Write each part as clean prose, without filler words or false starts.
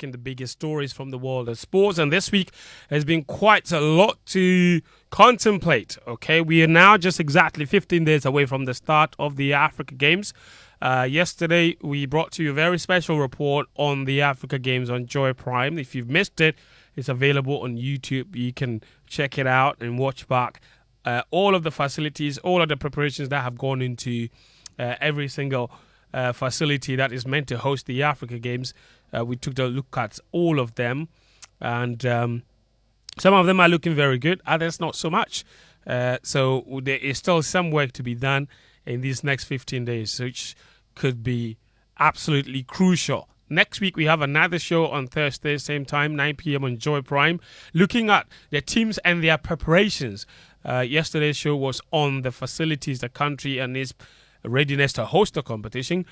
in the biggest stories from the world of sports, and this week has been quite a lot to contemplate. Okay, we are now just exactly 15 days away from the start of the Africa Games. Yesterday, we brought to you a very special report on the Africa Games on Joy Prime. If you've missed it, it's available on YouTube. You can check it out and watch back all of the facilities, all of the preparations that have gone into every single facility that is meant to host the Africa Games. We took a look at all of them, and some of them are looking very good, others not so much. So there is still some work to be done in these next 15 days, which could be absolutely crucial. Next week, we have another show on Thursday, same time, 9 p.m. on Joy Prime, looking at the teams and their preparations. Yesterday's show was on the facilities, the country, and its readiness to host the competition.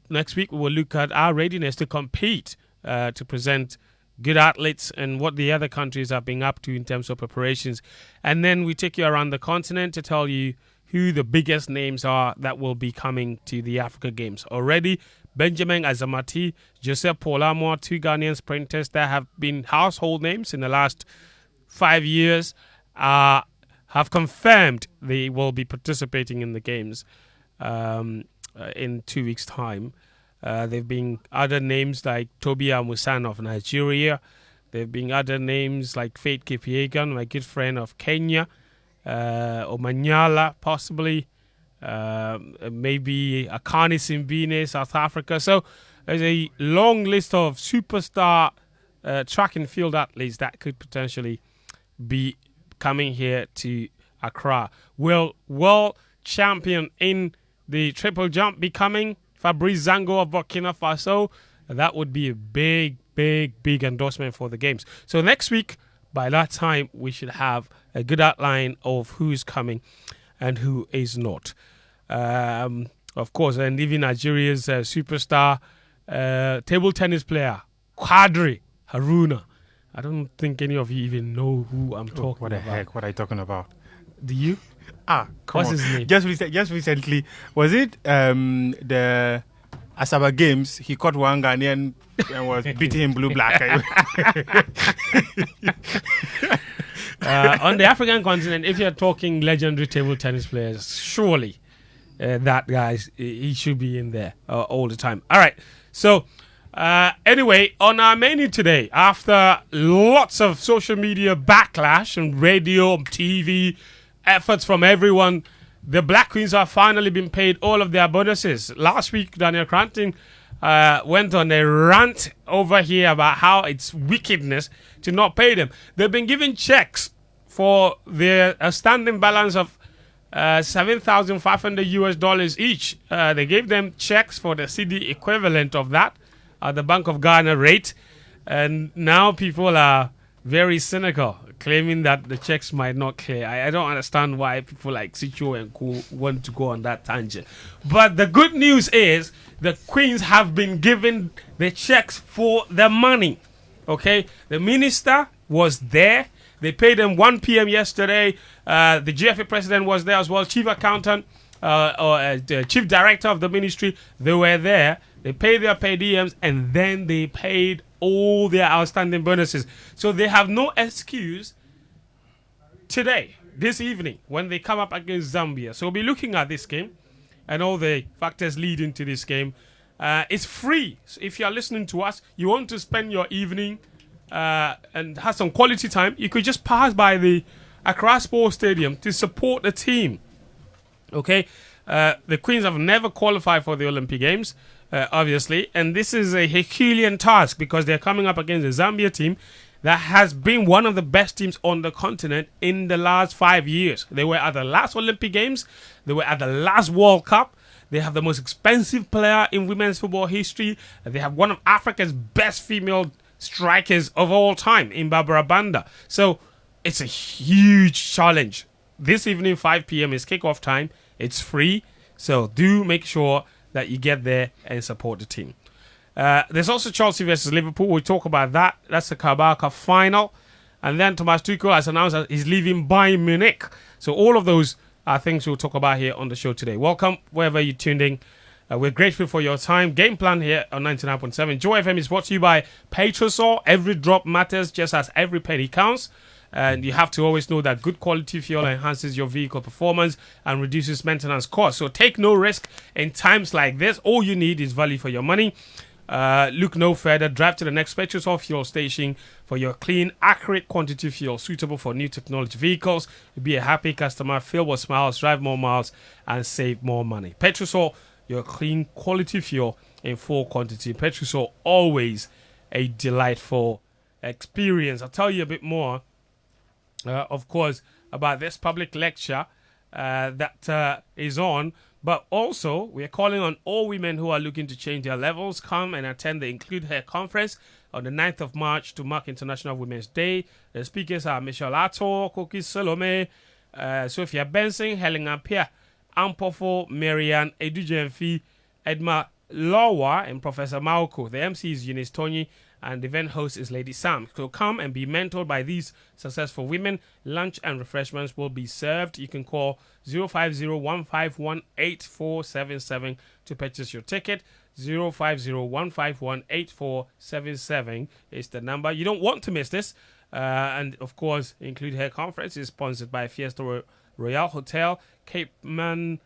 Next week, we will look at our readiness to compete, to present good athletes and what the other countries are being up to in terms of preparations. And then we take you around the continent to tell you who the biggest names are that will be coming to the Africa Games. Already, Benjamin Azamati, Joseph Polamo, two Ghanaian sprinters that have been household names in the last 5 years, have confirmed they will be participating in the Games in 2 weeks' time. There have been other names like Tobia Musan of Nigeria. There have been other names like Faith Kipiegan, my good friend of Kenya, Omanyala possibly, maybe Akani Simbine, South Africa. So there's a long list of superstar track and field athletes that could potentially be coming here to Accra. Will world champion in the triple jump be coming? Fabrice Zango of Burkina Faso. That would be a big endorsement for the Games. So next week, by that time, we should have a good outline of who's coming and who is not. Of course, and even Nigeria's superstar table tennis player, Quadri Haruna. I don't think any of you even know who I'm talking about. What the heck? What are you talking about? Do you? Come What's on. his name? Just recently, was it the Asaba Games? He caught one Ghanaian and was beating him blue-black. On the African continent, if you're talking legendary table tennis players, surely that guy, he should be in there all the time. All right. So, anyway, on our menu today, after lots of social media backlash and radio, TV, efforts from everyone, the Black Queens have finally been paid all of their bonuses. Last week, Daniel Koranteng went on a rant over here about how it's wickedness to not pay them. They've been given checks for their standing balance of $7,500 each. They gave them checks for the CD equivalent of that at the Bank of Ghana rate, and now people are very cynical, claiming that the checks might not clear. I don't understand why people like Sitso and Co want to go on that tangent. But the good news is the Queens have been given the checks for the money. Okay? The minister was there. They paid them 1 p.m. yesterday. The GFA president was there as well. Chief accountant or the chief director of the ministry, they were there. They paid their per diems and then they paid all their outstanding bonuses. So they have no excuse today, this evening, when they come up against Zambia. So we'll be looking at this game and all the factors leading to this game. It's free. So if you are listening to us, you want to spend your evening and have some quality time, you could just pass by the Accra Sports Stadium to support the team. Okay? The Queens have never qualified for the Olympic Games, obviously, and this is a Herculean task because they're coming up against a Zambia team that has been one of the best teams on the continent in the last 5 years. They were at the last Olympic Games. They were at the last World Cup. They have the most expensive player in women's football history. They have one of Africa's best female strikers of all time in Barbara Banda. So it's a huge challenge. This evening, 5 p.m. is kickoff time. It's free. So do make sure that you get there and support the team. There's also Chelsea versus Liverpool. We'll talk about that. That's the Carabao Cup final. And then Thomas Tuchel has announced that he's leaving Bayern Munich. So all of those are things we'll talk about here on the show today. Welcome wherever you tuned in. We're grateful for your time. Game plan here on 99.7. Joy FM is brought to you by Petrosol. Every drop matters just as every penny counts. And you have to always know that good quality fuel enhances your vehicle performance and reduces maintenance costs. So take no risk in times like this. All you need is value for your money. Look no further. Drive to the next Petrosol fuel station for your clean, accurate quantity fuel suitable for new technology vehicles. Be a happy customer, fill with smiles, drive more miles, and save more money. Petrosol, your clean, quality fuel in full quantity. Petrosol, always a delightful experience. I'll tell you a bit more, of course, about this public lecture that is on. But also, we are calling on all women who are looking to change their levels. Come and attend the Include Her conference on the 9th of March to mark International Women's Day. The speakers are Michelle Ato, Koki Salome, Sophia Benson, Helen Ampia, Ampofo, Marianne, Edujemfi, Edma Lawa, and Professor Mauko. The MC is Eunice Tony, and the event host is Lady Sam. So come and be mentored by these successful women. Lunch and refreshments will be served. You can call 050-151-8477 to purchase your ticket. 050-151-8477 is the number. You don't want to miss this. And of course, Include Her conference is sponsored by Fiesta Royal Hotel, Cape May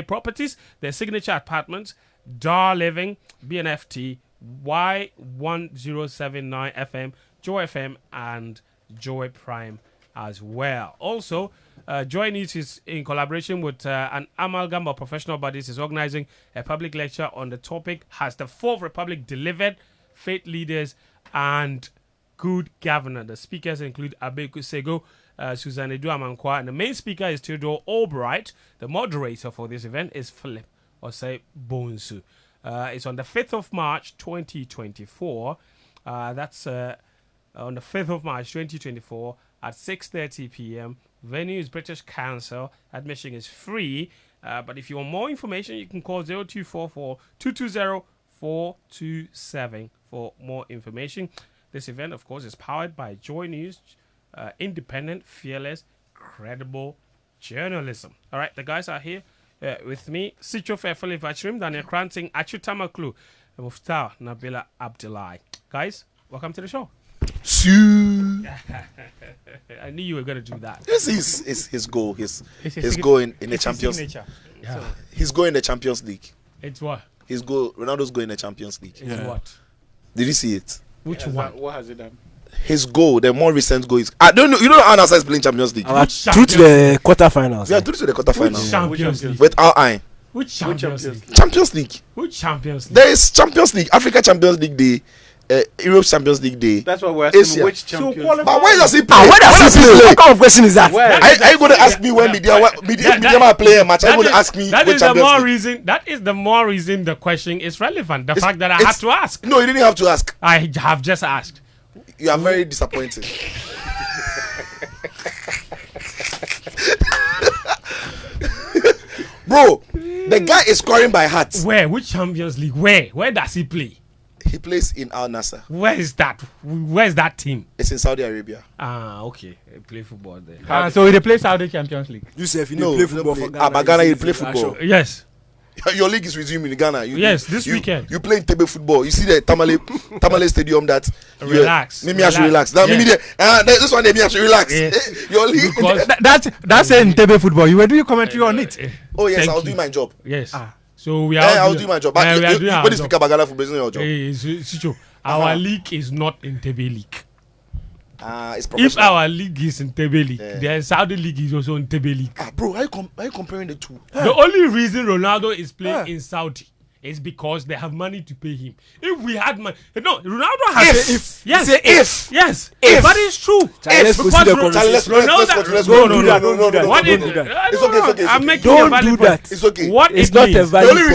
Properties, their signature apartments, Dar Living, BNFT, Y1079 FM, Joy FM, and Joy Prime as well. Also, Joy News is in collaboration with an amalgam of professional bodies is organizing a public lecture on the topic, Has the Fourth Republic Delivered? Faith Leaders and Good Governor. The speakers include Abeku Sego, Susan Edu Amankwa, and the main speaker is Theodore Albright. The moderator for this event is Philip Osei Bonsu. It's on the 5th of March 2024. That's on the 5th of March 2024 at 6:30 p.m. Venue is British Council. Admission is free. But if you want more information, you can call 0244 220 427 for more information. This event, of course, is powered by Joy News, independent, fearless, credible journalism. All right, the guys are here with me. Sitso Fairfully Atsirim, Daniel Koranteng, Atsu, Tamakloe, Muftawu, Nabila, Abdullahi. Guys, welcome to the show. I knew you were going to do that. This is his goal. His goal in the Champions League. Yeah. His goal in the Champions League. It's what? His goal. Ronaldo's goal in the Champions League. It's what? Did you see it? Which one? What has it done? His goal, the more recent goal is. I don't know. You know how Nasa is playing Champions League. Through to the quarterfinals. Yeah, through to the Which quarterfinals Champions League? with our eye. Which Champions League? Champions League. Which Champions League? There is Champions League, Africa Champions League Day, Europe Champions League Day. That's what we're asking. Asia. Which champion? But where does he play? Where does he play? What kind of question is that? Are you going to ask me when media play a match? Are you going to ask me that which is the Champions more League? reason. That is the more reason the question is relevant. The fact that I had to ask. No, you didn't have to ask. I have just asked. You are very disappointing. Bro, the guy is scoring by heart. Where? Which Champions League? Where? Where does he play? He plays in Al Nassr. Where is that? Where's that team? It's in Saudi Arabia. Ah, okay. He play football there. So he plays Saudi Champions League. You say if you No, play football play. for Ghana. But Ghana, you play football. Yes. Your league is resuming in Ghana. Yes, this weekend. You play Tebe football. You see the Tamale Stadium that. Relax. Maybe I should relax. That maybe this one maybe I should relax. Yeah. Your league. Because That's in Tebe football. You were doing commentary on it. Oh yes, Thank I'll you. do my job. Yes. Ah. So we are. I'll do my job. But we are doing our when you job. speak about Ghana football, it's not your job. Sitso, our league is not in Tebe League. It's If professional. our league is in Tebe League, Yeah. then Saudi League is also in Tebe League. Bro, are you comparing the two? The only reason Ronaldo is playing in Saudi is because they have money to pay him. If we had money, no, Ronaldo has. Yes, yes. That is true. Let's Because proceed the Ro- conversation. Let's No, go. no. What is Don't do that. It's okay, it's okay. I'm making Don't a valid do point. that. It's okay. What It's it not means, a The valid only point.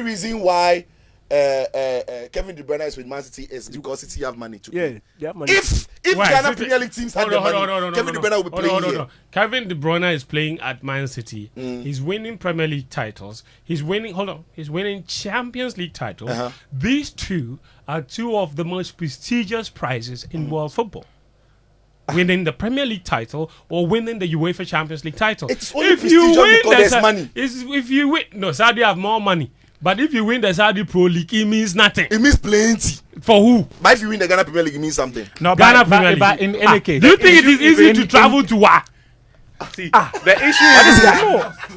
reason why Kevin De Bruyne is with Man City is because City have money to pay. Yeah, they have money. If Why? Ghana City- Premier League teams had the money, Kevin De Bruyne will be playing here. Kevin De Bruyne is playing at Man City. He's winning Premier League titles. He's winning. He's winning Champions League titles. These two are two of the most prestigious prizes in world football. winning the Premier League title or winning the UEFA Champions League title. It's only prestigious because there's money. If you win, no, Saudi have more money. But if you win the Saudi Pro League, it means nothing. It means plenty. For who? But if you win the Ghana Premier League, it means something. No, Ghana Premier League. But in any case, do you think it is easy to travel to Wa? See, the issue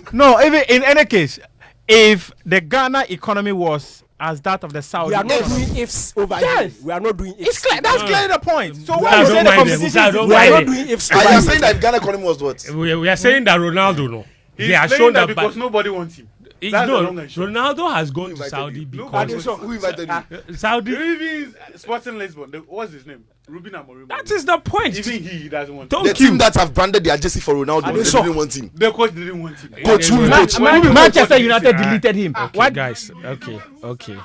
is no. Even in any case, if the Ghana economy was as that of the Saudi, We are not economy, doing ifs over Yes. here. We are not doing ifs. it's clear. That's clearly the point. So I why you don't say the mind them. competition? I don't We are mind not them. doing ifs Are over you here. saying that if Ghana economy was what? We are saying that Ronaldo, no. They are playing shown that that because nobody wants him. That's the no, long and short. Ronaldo has gone to invited Saudi you? because Who invited you? Saudi. Even Sporting Lisbon, what's his name? Ruben Amorim. That is the point. Even he doesn't want Don't him. The team that have branded their jersey for Ronaldo, they saw. didn't want him. The coach didn't want him. Coach, who will coach? Manchester United deleted him. Okay, guys. Okay.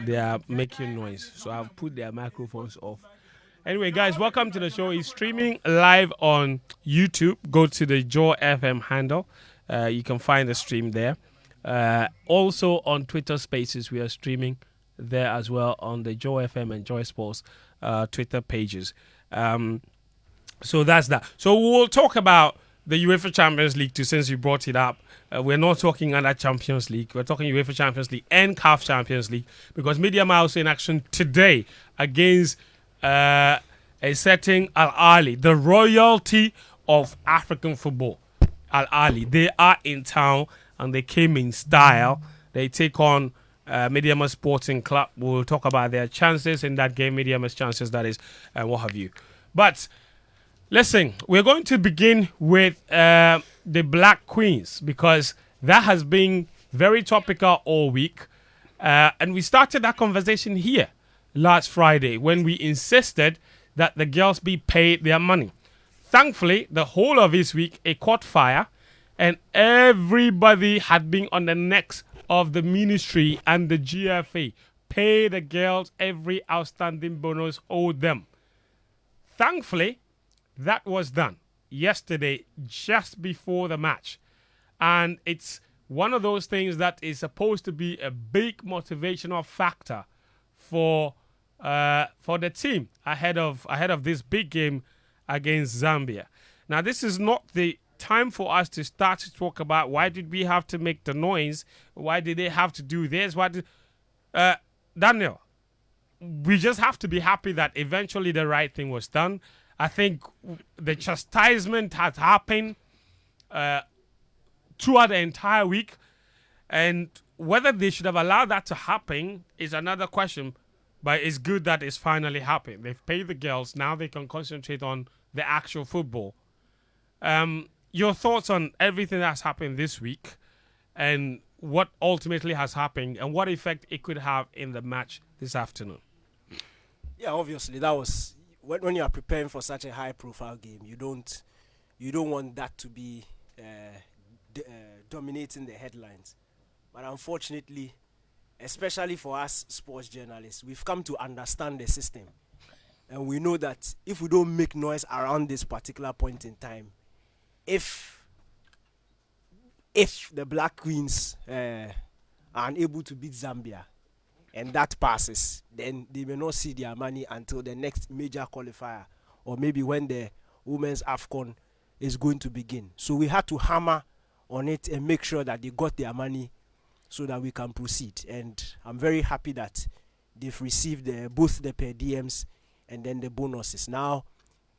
They are making noise, so I've put their microphones off. Anyway, guys, welcome to the show. It's streaming live on YouTube. Go to the Joy FM handle. You can find the stream there. Also on Twitter Spaces, we are streaming there as well on the Joy FM and Joy Sports Twitter pages. So that's that. So we'll talk about the UEFA Champions League too, since you brought it up. We're not talking under Champions League. We're talking UEFA Champions League and CAF Champions League because Media are also in action today against a certain Al Ahly, the royalty of African football. Al Ahly, they are in town and they came in style. They take on Mediama Sporting Club. We'll talk about their chances in that game, Mediama's chances, that is, and what have you. But listen, we're going to begin with the Black Queens because that has been very topical all week. And we started that conversation here last Friday when we insisted that the girls be paid their money. Thankfully, the whole of this week, it caught fire and everybody had been on the necks of the ministry and the GFA. Pay the girls every outstanding bonus owed them. Thankfully, that was done yesterday, just before the match. And it's one of those things that is supposed to be a big motivational factor for the team ahead of this big game against Zambia. Now, this is not the time for us to start to talk about why did we have to make the noise? Why did they have to do this? Daniel, we just have to be happy that eventually the right thing was done. I think the chastisement has happened throughout the entire week, and whether they should have allowed that to happen is another question, but it's good that it's finally happened. They've paid the girls, now they can concentrate on the actual football. Your thoughts on everything that's happened this week and what ultimately has happened and what effect it could have in the match this afternoon? Yeah, obviously that was when you are preparing for such a high-profile game. You don't want that to be dominating the headlines. But unfortunately, especially for us sports journalists, we've come to understand the system, and we know that if we don't make noise around this particular point in time, if the Black Queens are unable to beat Zambia, and that passes, then they may not see their money until the next major qualifier, or maybe when the Women's AFCON is going to begin. So we had to hammer on it and make sure that they got their money so that we can proceed. And I'm very happy that they've received both the per diems and then the bonuses. Now,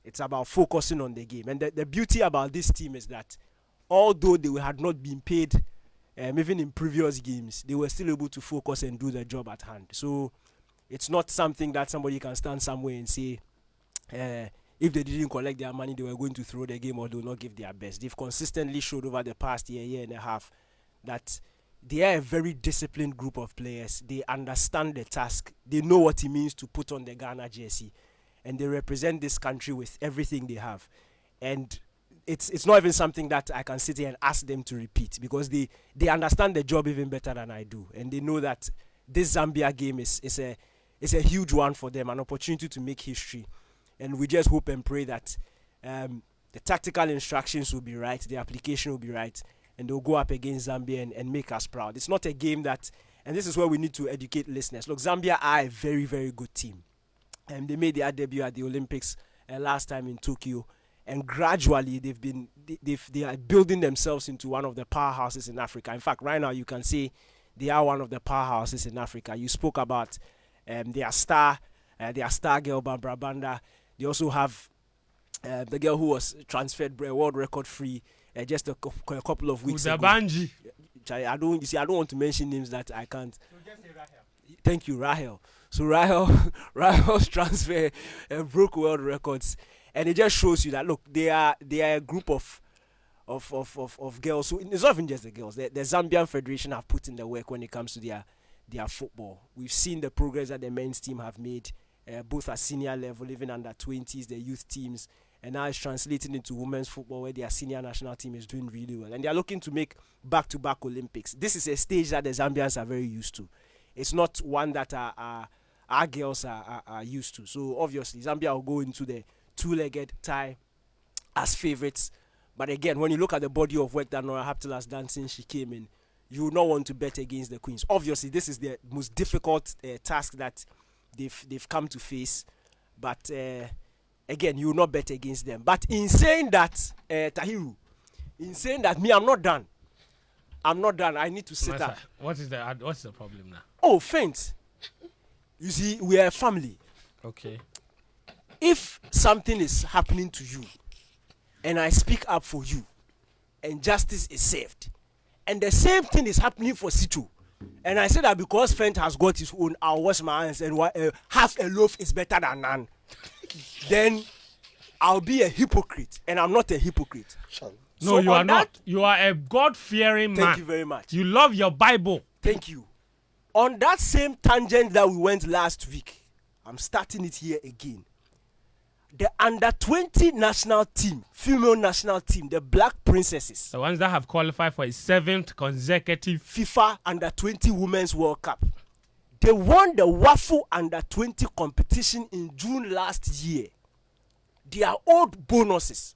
it's about focusing on the game. And the beauty about this team is that although they had not been paid, even in previous games, they were still able to focus and do the job at hand. So it's not something that somebody can stand somewhere and say, if they didn't collect their money, they were going to throw the game or they will not give their best. They've consistently showed over the past year and a half, that they are a very disciplined group of players. They understand the task. They know what it means to put on the Ghana jersey. And they represent this country with everything they have. And it's not even something that I can sit here and ask them to repeat, because they understand the job even better than I do. And they know that this Zambia game is a huge one for them, an opportunity to make history. And we just hope and pray that the tactical instructions will be right, the application will be right, and they'll go up against Zambia and make us proud. It's not a game that, and this is where we need to educate listeners. Look, Zambia are a very, very good team. They made their debut at the Olympics last time in Tokyo, and gradually they are building themselves into one of the powerhouses in Africa. In fact, right now you can say they are one of the powerhouses in Africa. You spoke about their star girl Barbara Banda. They also have the girl who was transferred world record free just a couple of weeks ago. Udabanji. I don't want to mention names that I can't. Thank you, Rahel. So Rahel's transfer broke world records, and it just shows you that look, they are a group of girls. So it's not even just the girls. The Zambian Federation have put in the work when it comes to their football. We've seen the progress that the men's team have made, both at senior level, even under 20s, the youth teams, and now it's translating into women's football where their senior national team is doing really well. And they are looking to make back-to-back Olympics. This is a stage that the Zambians are very used to. It's not one that our girls are used to. So obviously, Zambia will go into the two-legged tie as favorites. But again, when you look at the body of work that Nora Haptel has done since she came in, you will not want to bet against the Queens. Obviously, this is the most difficult task that they've come to face. But again, you will not bet against them. But in saying that, Tahiru, in saying that, I'm not done. I need to sit up. What's the problem now? Oh, faint. You see, we are a family. Okay. If something is happening to you, and I speak up for you, and justice is served, and the same thing is happening for Sitso, and I say that because Fent has got his own, I'll wash my hands, and half a loaf is better than none, then I'll be a hypocrite, and I'm not a hypocrite. No, So you are on not. that- You are a God-fearing man. Thank you very much. You love your Bible. Thank you. On that same tangent that we went last week, I'm starting it here again. The under-20 national team, female national team, the Black Princesses, The ones that have qualified for a 7th consecutive. FIFA Under-20 Women's World Cup, they won the WAFU Under-20 competition in June last year. They are owed bonuses.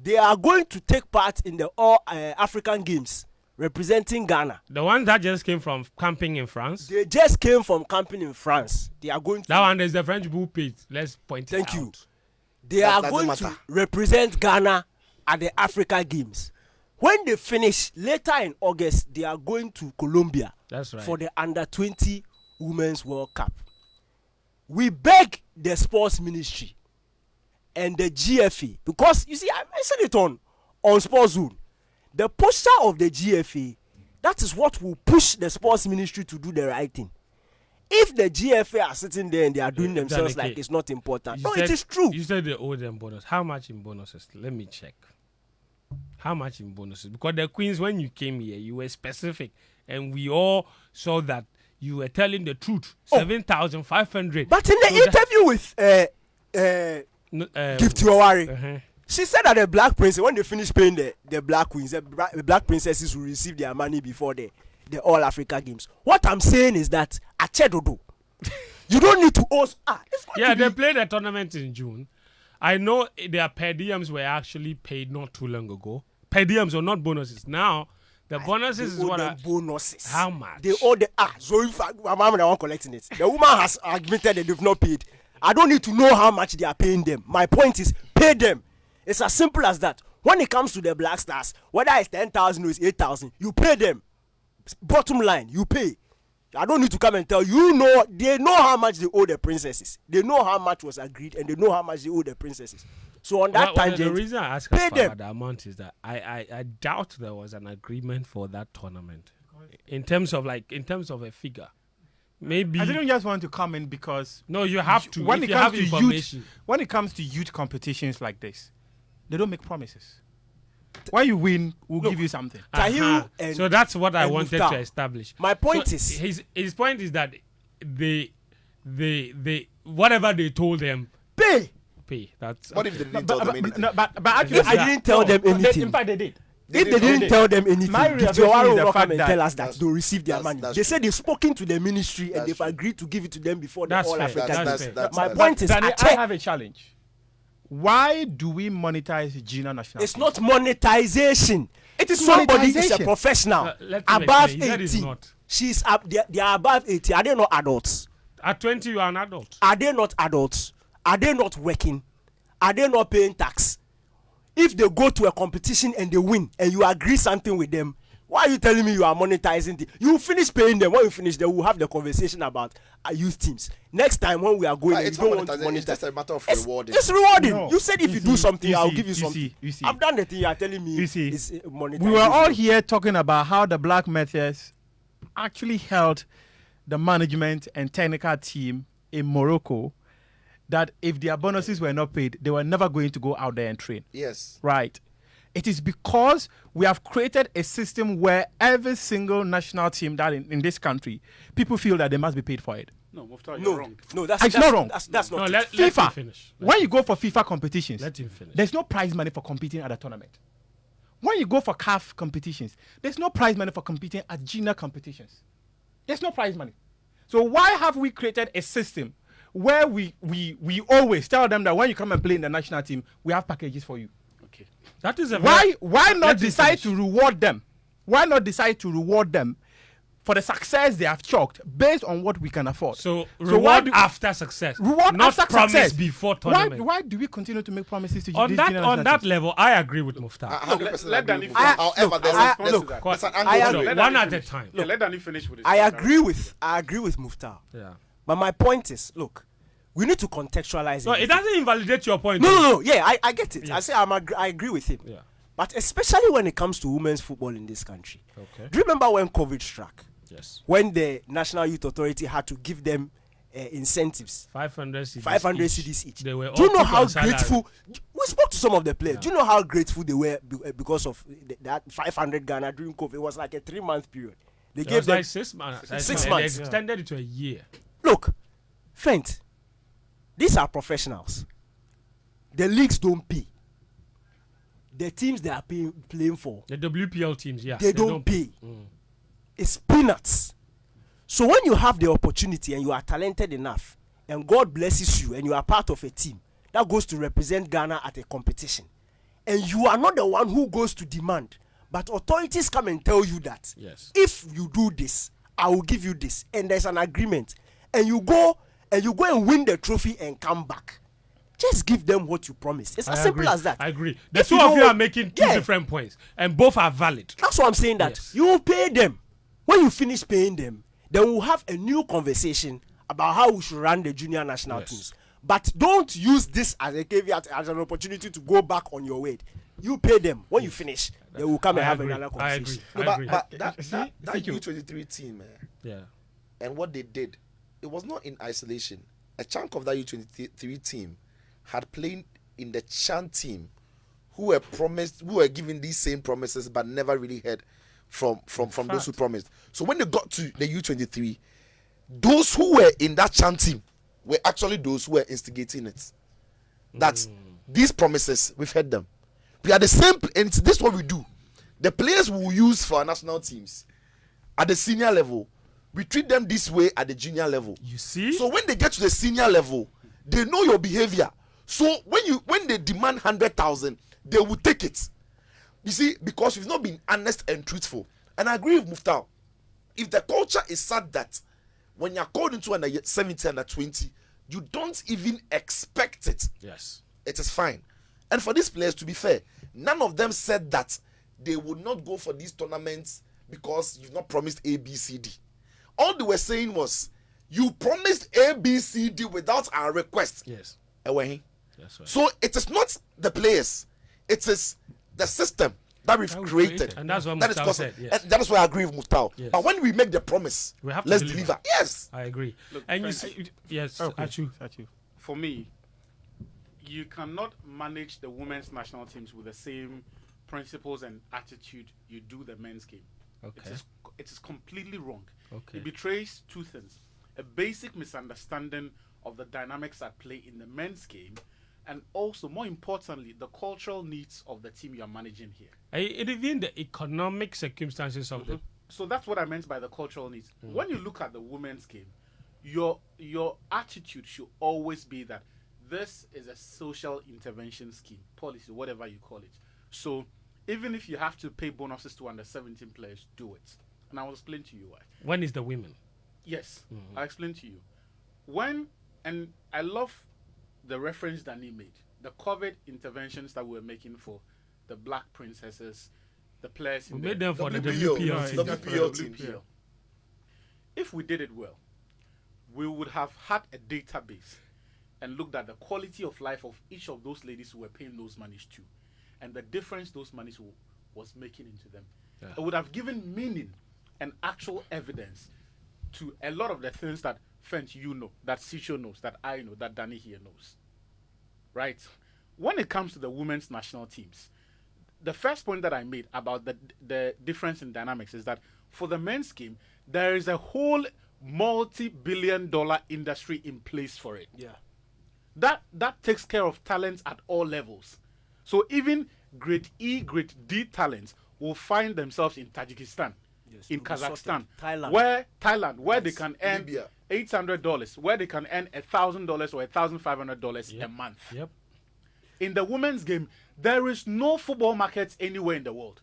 They are going to take part in the All African Games representing Ghana. The ones that just came from camping in France. They just came from camping in France. They are going to. That one is the French bull pit. Let's point it out. Thank you. They That are doesn't going matter. to represent Ghana at the Africa Games. When they finish later in August, they are going to Colombia That's right. for the Under-20 Women's World Cup. We beg the sports ministry and the GFA, because you see, I mentioned it on Sports Zone. The posture of the GFA, that is what will push the sports ministry to do the right thing. If the GFA are sitting there and they are doing themselves like it's not important, You no, said- it is true. You said they owe them bonus. How much in bonuses? Let me check. How much in bonuses? Because the Queens, when you came here, you were specific, and we all saw that you were telling the truth. 7,500. But in the So that- interview with Gift Yowari, uh-huh. she said that the Black Princess, when they finish paying the Black Queens, the Black Princesses will receive their money before the All Africa Games. What I'm saying is that Achedodo, you don't need to owe. Yeah, they played a tournament in June. I know their per diems were actually paid not too long ago. Per diems or not bonuses. Now, the bonuses is They owe what them bonuses. How much? They owe the so if I'm the one collecting it, the woman has admitted that they've not paid. I don't need to know how much they are paying them. My point is, pay them. It's as simple as that. When it comes to the Black Stars, whether it's 10,000 or it's 8,000, you pay them. Bottom line, you pay. I don't need to come and tell you. Know they know how much they owe the princesses. They know how much was agreed, and they know how much they owe the princesses. So on that Well, tangent, the reason I asked pay about them. the amount is that I doubt there was an agreement for that tournament in terms of a figure. Maybe I didn't just want to come in because no, you have to. when if it you comes have to information. youth, when it comes to youth competitions like this, they don't make promises. When you win, we'll give you something. Tahiru and- so that's what I and wanted Muftawu. to establish. My point So is- his point is that they whatever they told them pay. pay. That's What if they didn't tell them anything? But actually, Yes, I didn't tell them anything. In fact, they did. If they didn't tell them anything, My Gift realization Yowari is will the not fact come and that- tell us that That's- they'll receive their money. that's They said true. they've spoken to the ministry and That's they've true. agreed to give it to them before the That's All fair. Africa That's Games. fair. My point is, Danny, I Ache, have a challenge. Why do we monetize junior national? it's not monetization. It is Somebody is a monetization. professional let him above explain. He said it's 18. not. She's up. They are above 18. Are they not adults? At 20, you are an adult. Are they not adults? Are they not working? are they not paying tax? If they go to a competition and they win, and you agree something with them, why are you telling me you are monetizing it? You finish paying them. When you finish, they will have the conversation about our youth teams. Next time when we are going, It's you not don't want to monetizing, monetize. it's just a matter of It's- rewarding. It's rewarding. No. You said if you do something, I'll give you something. You see. I've done the thing you are telling me. You see, It's monetization. We were all here talking about how the Black Meteors actually held the management and technical team in Morocco, that if their bonuses were not paid, they were never going to go out there and train. Yes. Right. It is because we have created a system where every single national team that in this country, people feel that they must be paid for it. No, Muftawu, you're No, wrong. no, that's It's not wrong. That's No, not. let him FIFA, finish. when you go for FIFA competitions, Let him finish. there's no prize money for competing at a tournament. When you go for CAF competitions, there's no prize money for competing at junior competitions. There's no prize money. So why have we created a system where we always tell them that when you come and play in the national team, we have packages for you? Okay. That is a Why let not him decide finish. to reward them? Why not decide to reward them for the success they have chalked based on what we can afford? So why reward do- after success, Reward not after promise success. before Why, tournament. why do we continue to make promises to on these that junior on national that teams? level, I agree with Muftawu. 100% let agree Danny with finish. that. However, Look, there's I- there's look, there's an I angle to agree. it. One at a time. Yeah, let Danny finish with his. I agree with Muftawu. Yeah. But my point is, look, we need to contextualize No, it. it doesn't invalidate your point. No. Yeah, I get it. I Yes. say I agree with him. Yeah. But especially when it comes to women's football in this country. Okay. Do you remember when COVID struck? Yes. When the National Youth Authority had to give them incentives, 500 CDs 500 each. CDs each. They were Do you all know put how on salary. grateful? We spoke to some of the players. Do you know how grateful they were because of that 500 Ghana during COVID? It was like a 3-month period. They It gave was them. like 6 months. 6 and months. They extended it to a year. Look, Fent, these are professionals. The leagues don't pay. The teams they are playing for, The WPL teams, yeah. they don't pay. It's peanuts. So when you have the opportunity and you are talented enough, and God blesses you, and you are part of a team that goes to represent Ghana at a competition, and you are not the one who goes to demand, but authorities come and tell you that Yes. if you do this, I will give you this, and there's an agreement, and you go and win the trophy and come back. Just give them what you promised. It's I as simple agree. as that. I agree. The If two you of don't you are want- making two Yeah. different points, and both are valid. That's why I'm saying that Yes. you will pay them. When you finish paying them, then we'll have a new conversation about how we should run the junior national Yes. teams. But don't use this as a caveat, as an opportunity to go back on your word. You pay them. When you finish, they will come and I have agree. another I conversation. agree. No, I agree. but that Thank you. U23 team, Yeah. and what they did, it was not in isolation. A chunk of that U23 team had played in the Chan team, who were given these same promises, but never really heard from those who promised. So when they got to the U23, those who were in that Chan team were actually those who were instigating it. That these promises, we've heard them. We are the same, and this is what we do. The players we will use for our national teams at the senior level, we treat them this way at the junior level. You see? So when they get to the senior level, they know your behavior. So when they demand 100,000, they will take it. You see, because you've not been honest and truthful. And I agree with Muftawu. If the culture is such that when you're called into under 17 under 20, you don't even expect it. Yes. It is fine. And for these players, to be fair, none of them said that they would not go for these tournaments because you've not promised A, B, C, D. All they were saying was, you promised A, B, C, D without our request. Yes. Ewehi. That's right. So it is not the players, it is the system that we've That we created. created. And that's what That is Muftawu causing- said, yes. and that is why I agree with Muftawu. Yes. But when we make the promise, We have to let's deliver. deliver. Yes. I agree. Look, and you friend, see, yes, Okay. Atsu. For me, you cannot manage the women's national teams with the same principles and attitude you do the men's game. Okay. It is completely wrong. Okay. It betrays two things: a basic misunderstanding of the dynamics at play in the men's game, and also, more importantly, the cultural needs of the team you are managing here. And even the economic circumstances of the So that's what I meant by the cultural needs. When you look at the women's game, your attitude should always be that this is a social intervention scheme, policy, whatever you call it. So even if you have to pay bonuses to under 17 players, do it. And I will explain to you why. when is the women? Yes, I'll explain to you. And I love the reference Danny made. the COVID interventions that we were making for the black princesses, the players in We the made them for the WPL. WPL team. WPL team. WPL. If we did it well, we would have had a database and looked at the quality of life of each of those ladies who were paying those monies to, and the difference those monies was making into them. Yeah. It would have given meaning and actual evidence to a lot of the things that Fentuo you know, that Sitso knows, that I know, that Danny here knows. Right? When it comes to the women's national teams, the first point that I made about the difference in dynamics is that for the men's game, there is a whole multi-billion-dollar industry in place for it. Yeah. That takes care of talents at all levels. So even grade E, grade D talents will find themselves in Tajikistan, Yes, in will be sorted. Kazakhstan, Thailand. where they can earn Libya. $800, where they can earn $1,000 or $1,500 a Yep. month. Yep. In the women's game, there is no football market anywhere in the world.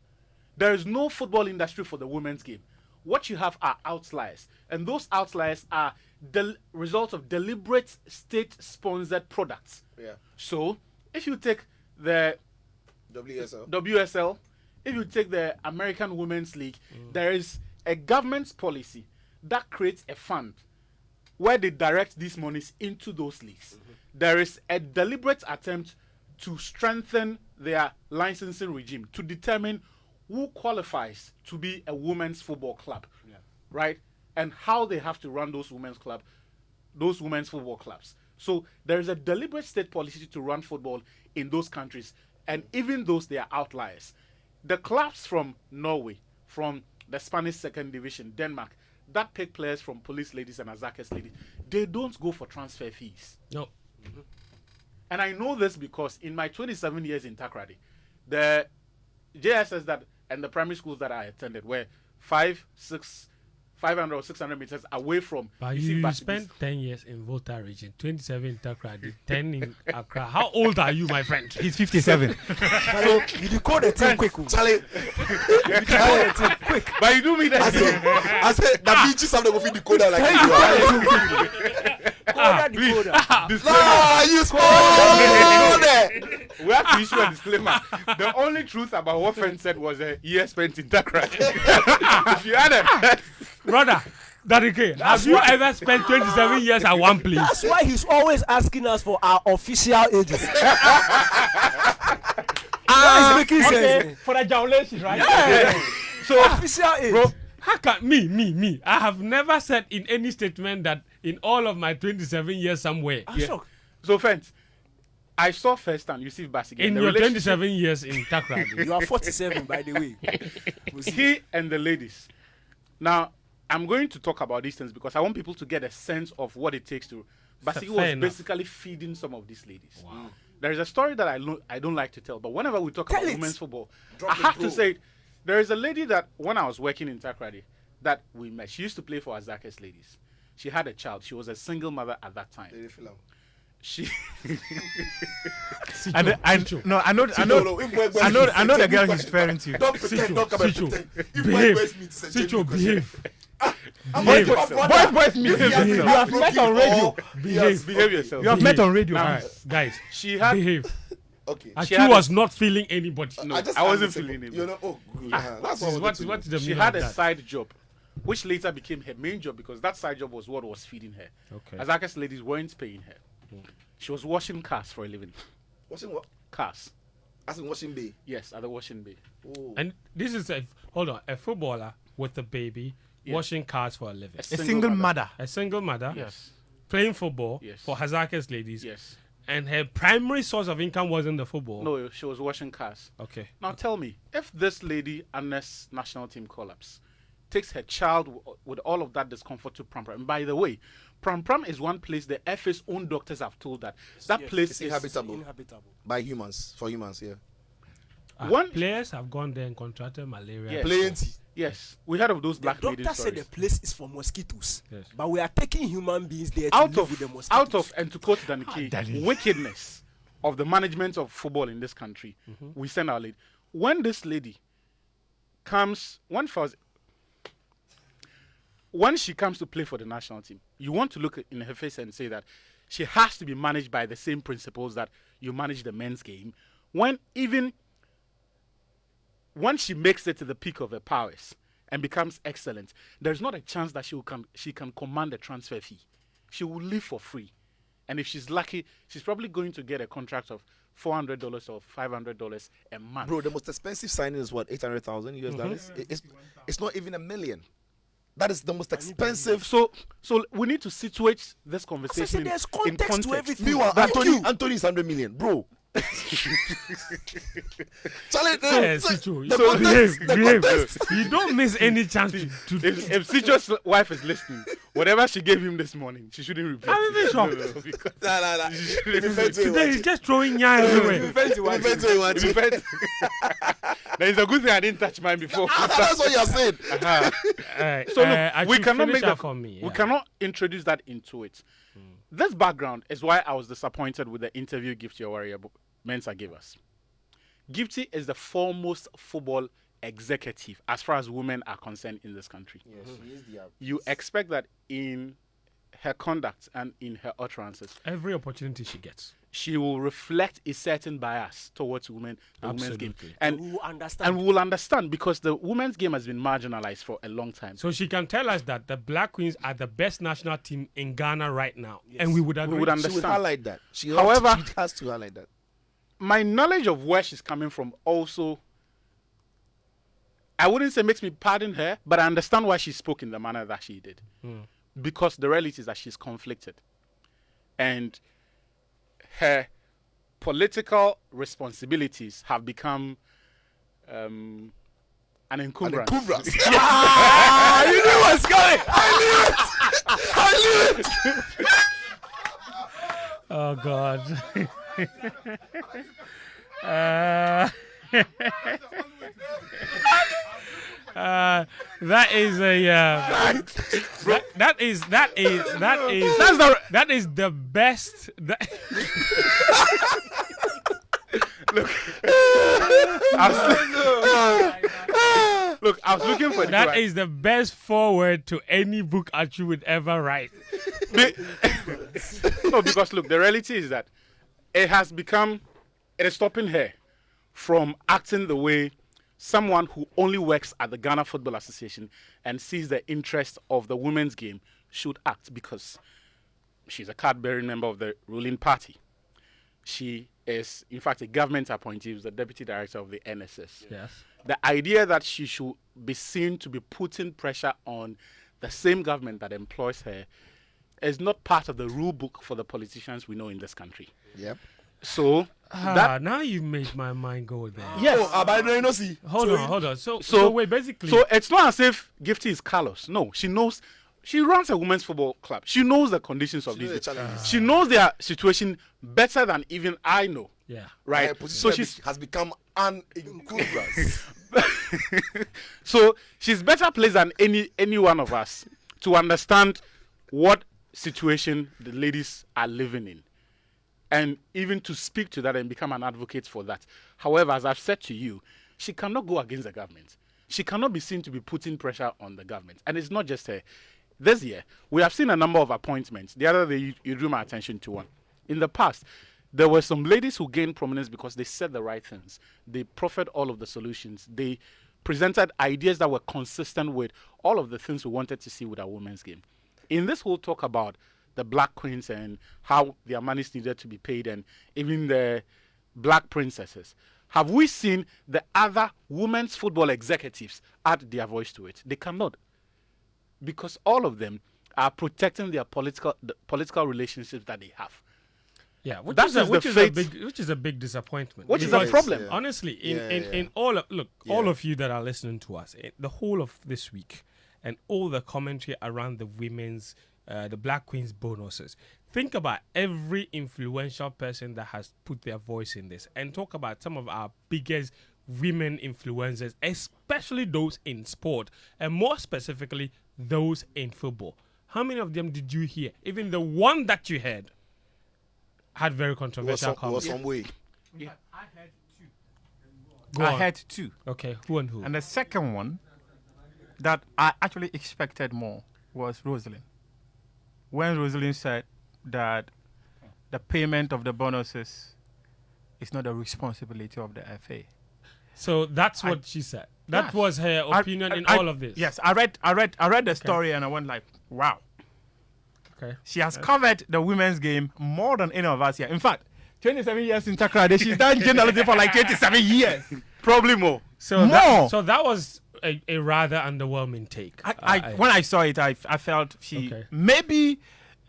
There is no football industry for the women's game. What you have are outliers, and those outliers are the result of deliberate state-sponsored products. Yeah. So, if you take the WSL, if you take the American Women's League, there is a government policy that creates a fund where they direct these monies into those leagues. There is a deliberate attempt to strengthen their licensing regime to determine who qualifies to be a women's football club, right? And how they have to run those women's football clubs. So there is a deliberate state policy to run football in those countries, and even those they are outliers. The clubs from Norway, from the Spanish second division, Denmark, that pick players from Police Ladies and Azakes Ladies, they don't go for transfer fees. No. And I know this because in my 27 years in Takrady, the JSS and the primary schools that I attended were 500 or 600 meters away from. But see, you Bashibis. spent 10 years in Volta region, 27 in Takrady, 10 in Accra. How old are you, my friend? He's 57. So you decode the thing quick. Charlie, Quick. But you do me that. I said the beaches have to go feed the coda like you are. Decoder. Nah, you spoiled it. We have to issue a disclaimer. The only truth about what Fen said was a year spent in Takrady. If you had a Brother, Dadike, have you ever spent 27 years at one place? That's why he's always asking us for our official ages. It's making sense. For the joulation, right? Yeah. So official age. Bro, how can me? I have never said in any statement that in all of my 27 years somewhere. I'm shocked. So, Fent, I saw firsthand Yusuf Basige. In your 27 years in Takrady. You are 47, by the way. He and the ladies. Now, I'm going to talk about these things because I want people to get a sense of what it takes to. Basige Fair was enough. basically feeding some of these ladies. Wow. There is a story that I don't like to tell, but whenever we talk Tell about it. women's football, Drop I the have pro. to say, there is a lady that when I was working in Takrady that we met. She used to play for Azakes Ladies. She had a child. She was a single mother at that time. She I know the girl he's referring to. Don't pretend, don't come and Sitso, pretend. If behave. boys meet, it's a Sitso, genuine question. behave. Boys meet. You have met on radio. behave yourself. You have met on radio. Now, Alright, guys, She had behave. Okay. She Atsu had a- was not feeling anybody. No, I I wasn't understand. feeling it. You know, oh, good. That's what I wanted What's to know. what's the She meaning had of a that? side job, which later became her main job because that side job was what was feeding her. Okay. Azakes Ladies weren't paying her. She was washing cars for a living. Washing what? Cars. As in washing bay. Yes, at the washing bay. Oh. And this is a footballer with a baby Yeah. washing cars for a living. A single mother. A single mother Yes. playing football Yes. for Hazakes Ladies. Yes. And her primary source of income wasn't the football. No, she was washing cars. Okay. Now tell me, if this lady, Anna's national team collapse, takes her child with all of that discomfort to Pram Pram. And by the way, Pram Pram is one place the FA's own doctors have told that place It's is inhabitable. By humans. For humans, yeah. One- players have gone there and contracted malaria. Yes. Plenty. Yes, we heard of those The black lady doctor said the stories. place is for mosquitoes. Yes. But we are taking human beings there to Out live with the of mosquitoes. and to quote Daniki, wickedness of the management of football in this country, we send our lady. When this lady comes, when she comes to play for the national team, you want to look in her face and say that she has to be managed by the same principles that you manage the men's game. When she makes it to the peak of her powers and becomes excellent, there's not a chance that she can command a transfer fee. She will live for free. And if she's lucky, she's probably going to get a contract of $400 or $500 a month. Bro, the most expensive signing is what, 800,000 US dollars? It's not even $1 million. That is the most expensive. So we need to situate this conversation there's in context. to everything. Meanwhile, Anthony's 100 million, bro. Charlie, Sitso, the context. you don't miss any chance to If Sitso's wife is listening, whatever she gave him this morning, she shouldn't repeat. I'm even shocked. Nah. Today he's just throwing yarn everywhere. Then it's a good thing I didn't touch mine before. That's what you're saying. So look, we cannot make that for me. We cannot introduce that into it. This background is why I was disappointed with the interview Gifty Warrior Mensah gave us. Gifty is the foremost football executive as far as women are concerned in this country. Yes, she is the You expect that in her conduct and in her utterances, Every opportunity she gets. she will reflect a certain bias towards women, the women's game. Absolutely. And We will understand. and we will understand because the women's game has been marginalized for a long time. So she can tell us that the Black Queens are the best national team in Ghana right now. And we would agree. would She understand. would highlight that. She has to highlight that. My knowledge of where she's coming from also, I wouldn't say makes me pardon her, but I understand why she spoke in the manner that she did. Because the reality is that she's conflicted. And her political responsibilities have become an encumbrance. You knew what's going. I knew it. Oh, God. That is a that is the best. Look, I was looking for That is the best foreword to any book Atsu would ever write. No, because look, the reality is that it is stopping her from acting the way someone who only works at the Ghana Football Association and sees the interest of the women's game should act, because she's a card-bearing member of the ruling party. She is, in fact, a government appointee, who's the deputy director of the NSS. Yes. The idea that she should be seen to be putting pressure on the same government that employs her is not part of the rule book for the politicians we know in this country. Yep. So now you made my mind go there. yes. Hold on. So wait, basically. So it's not as if Gifty is callous. No, she knows. She runs a women's football club. She knows the conditions of these. She knows their situation better than even I know. Yeah. Right. So she has become an encumbrance. So she's better placed than any one of us to understand what situation the ladies are living in, and even to speak to that and become an advocate for that. However, as I've said to you, she cannot go against the government. She cannot be seen to be putting pressure on the government. And it's not just her. This year, we have seen a number of appointments. The other day, you drew my attention to one. In the past, there were some ladies who gained prominence because they said the right things. They proffered all of the solutions. They presented ideas that were consistent with all of the things we wanted to see with our women's game. In this whole talk about the Black Queens and how their monies needed to be paid, and even the Black Princesses, have we seen the other women's football executives add their voice to it? They cannot. Because all of them are protecting their political relationships that they have. Yeah, which That is a big disappointment. Which is a problem. Honestly, in all of you that are listening to us, the whole of this week, and all the commentary around the women's, the Black Queens bonuses, think about every influential person that has put their voice in this, and talk about some of our biggest women influencers, especially those in sport, and more specifically, those in football. How many of them did you hear? Even the one that you heard had very controversial comments. Some way. Yeah. I heard two. Go on. I heard two. Okay, who and who? And the second one that I actually expected more was Rosalind. When Rosalind said that the payment of the bonuses is not the responsibility of the FA. So that's what she said. That Yes. was her opinion in all of this. Yes, I read the story and I went like, wow. Okay. She has covered the women's game more than any of us here. In fact, 27 years in Takrade, she's done journalism for like 27 years. Probably more. So More. that was a rather underwhelming take. When I saw it, I felt maybe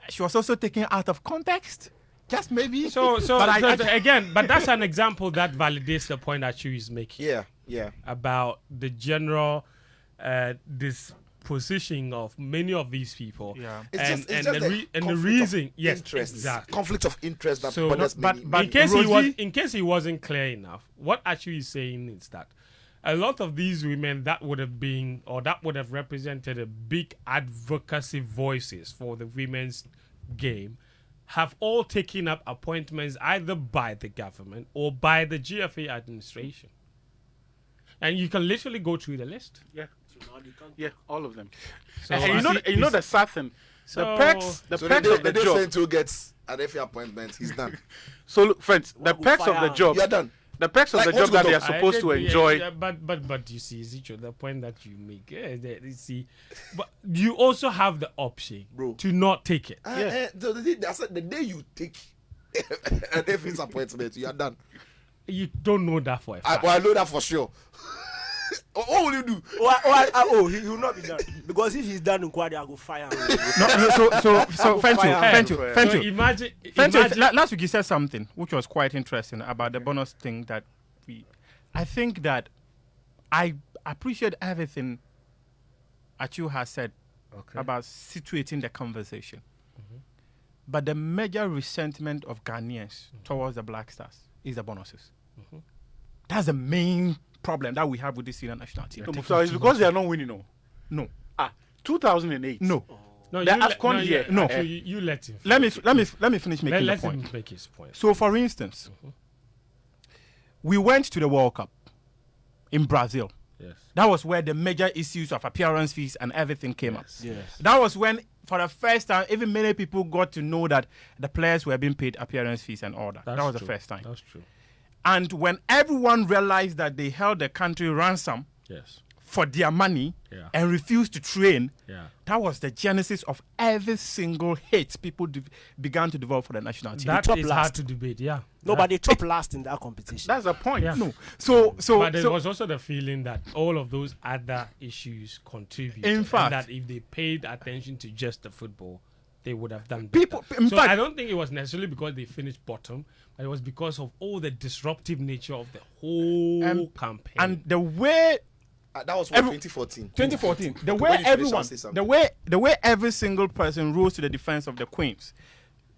she was also taken out of context. Just maybe. But that's an example that validates the point that she is making. Yeah. About the general disposition of many of these people. Yeah. It's just the reason. Yes, interest. exactly. Conflict of interest that So, bothers many. but in case he wasn't clear enough, what actually is saying is that a lot of these women that would have represented a big advocacy voices for the women's game have all taken up appointments either by the government or by the GFA administration. And you can literally go through the list. Yeah. Yeah, all of them. So And you know the sad thing. So- The perks So of the job. Fentuo gets an FA appointment, he's done. So look, friends, the Well, perks of the fire. job. You're done. The perks of Like, the job what's that the they are top? supposed to enjoy. But you see, Sitso, the point that you make, you see, but you also have the option Bro. to not take it. The day you take an FA's appointment, you are done. You don't know that for a fact. I know that for sure. What will you do? He will not be done. Because if he's done in Kwadi, I go fire him. So Fentuo. So imagine. Last week you said something which was quite interesting about the bonus thing that I think that I appreciate everything Atsu has said about situating the conversation. But the major resentment of Ghanaians towards the Black Stars is the bonuses. That's the main problem that we have with this senior national team. No, Muftawu, it's because they are not winning. No. 2008. No. No, The you AFCON year. No. You let him. Let me finish making the Let point. him make his point. So, for instance, we went to the World Cup in Brazil. Yes. That was where the major issues of appearance fees and everything came up. Yes. That was when, for the first time, even many people got to know that the players were being paid appearance fees and all that. That was the first time. That's true. And when everyone realized that they held the country ransom Yes. for their money Yeah. and refused to train, Yeah. that was the genesis of every single hate people began to develop for the national team. That top is last. hard to debate. Yeah. Nobody chopped last in that competition. That's the point. Yeah. No. So But there was also the feeling that all of those other issues contributed. In fact- and that if they paid attention to just the football, they would have done People- better. in So fact- I don't think it was necessarily because they finished bottom, but it was because of all the disruptive nature of the whole campaign. and the way That was Every- 2014. 2014, the Okay, way when you finish, everyone, I'll say something. the way every single person rose to the defense of the Queens,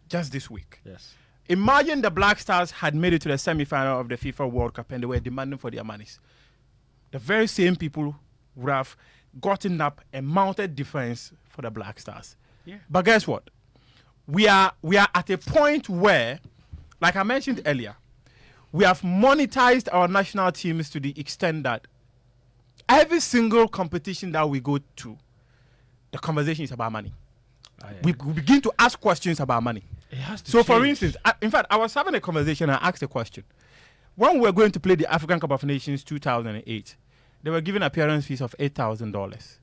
just this week. yes. Imagine the Black Stars had made it to the semi-final of the FIFA World Cup and they were demanding for their monies. The very same people would have gotten up and mounted defense for the Black Stars. Yeah. But guess what? We are at a point where, like I mentioned earlier, we have monetized our national teams to the extent that every single competition that we go to, the conversation is about money. We begin to ask questions about money. It has to So, for change. instance, in fact, I was having a conversation and I asked a question. When we were going to play the African Cup of Nations 2008, they were giving appearance fees of $8,000.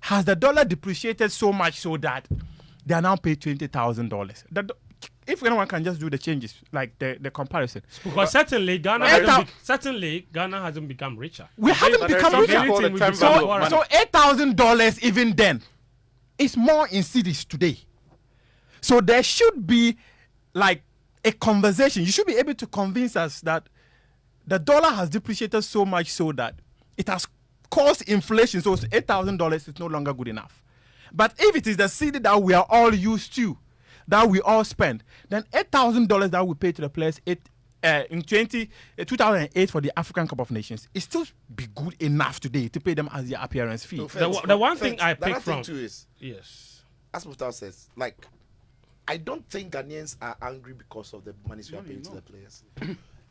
Has the dollar depreciated so much so that they are now paid $20,000? If anyone can just do the changes, like the comparison. Because certainly Ghana hasn't become richer. We haven't But there's become something richer. called the we time become value poorer. of money. So $8,000 even then is more in cities today. So there should be like a conversation. You should be able to convince us that the dollar has depreciated so much so that it has caused inflation. So $8,000 is no longer good enough. But if it is the city that we are all used to, that we all spend, then $8,000 that we pay to the players in 2008 for the African Cup of Nations, it still be good enough today to pay them as their appearance fee. No, The one thing I the other pick thing from- too is, Yes. as Muftawu says, like, I don't think Ghanaians are angry because of the monies we are paying to the players.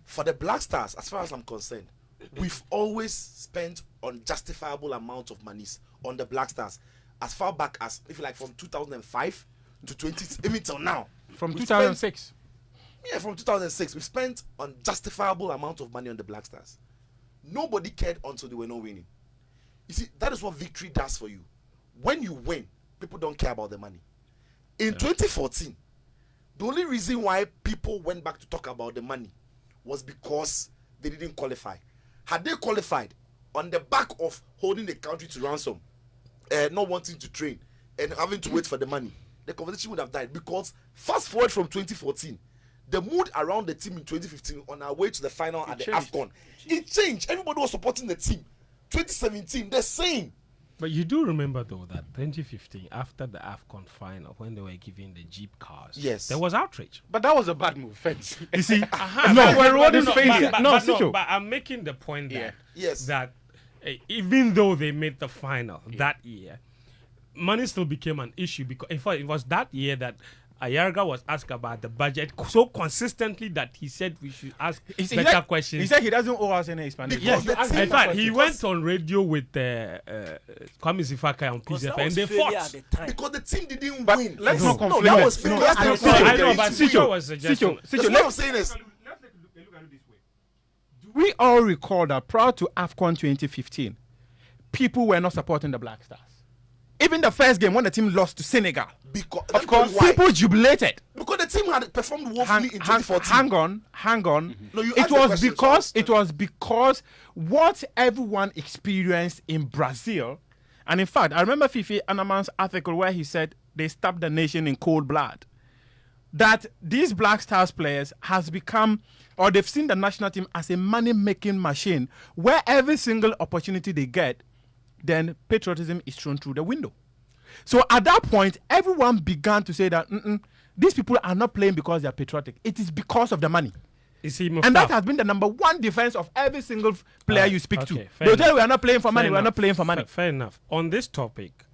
For the Black Stars, as far as I'm concerned, we've always spent unjustifiable amount of monies on the Black Stars, as far back as, if you like, from 2005 to 20, even till now. From We 2006. Yeah, from 2006, we spent unjustifiable amount of money on the Black Stars. Nobody cared until they were not winning. You see, that is what victory does for you. When you win, people don't care about the money. In 2014, the only reason why people went back to talk about the money was because they didn't qualify. Had they qualified on the back of holding the country to ransom, not wanting to train, and having to wait for the money, the conversation would have died. Because fast forward from 2014, the mood around the team in 2015 on our way to the final at the AFCON, it changed. Everybody was supporting the team. 2017, the same. But you do remember, though, that 2015, after the AFCON final, when they were giving the Jeep cars, yes, there was outrage. But that was a bad move, Fence. You see, No, we're rewarding but- failure. but- No, but Sitso. but I'm making the point that Yeah. Yes. that even though they made the final that year, money still became an issue, because in fact it was that year that Ayarga was asked about the budget so consistently that he said we should ask better questions. He said he doesn't owe us any explanation. Because Yes, the team- in fact, he because- went on radio with Kwame Sifaka on Because PZF, that and was they failure fought. at the time. Because the team didn't But win. let's No, not conflict that it. was failure. No, That's I the know, failure. I know, but Sitso, Sitso was suggesting. Sitso, That's what I'm let's saying is, we all recall that prior to AFCON 2015, people were not supporting the Black Stars. Even the first game when the team lost to Senegal, because, of course, why? people jubilated. Because the team had performed woefully in Hang 2014. on. No, you It asked the was question, because so I it was because what everyone experienced in Brazil, and in fact, I remember Fifi Anaman's article where he said they stabbed the nation in cold blood. That these Black Stars players has become, or they've seen the national team as a money-making machine, where every single opportunity they get, then patriotism is thrown through the window. So at that point, everyone began to say that these people are not playing because they are patriotic. It is because of the money. You see, And that has been the number one defense of every single player you speak to. okay, fair They'll tell you enough. we are not playing for money, Fair we are enough. not playing for money. Fair enough. On this topic,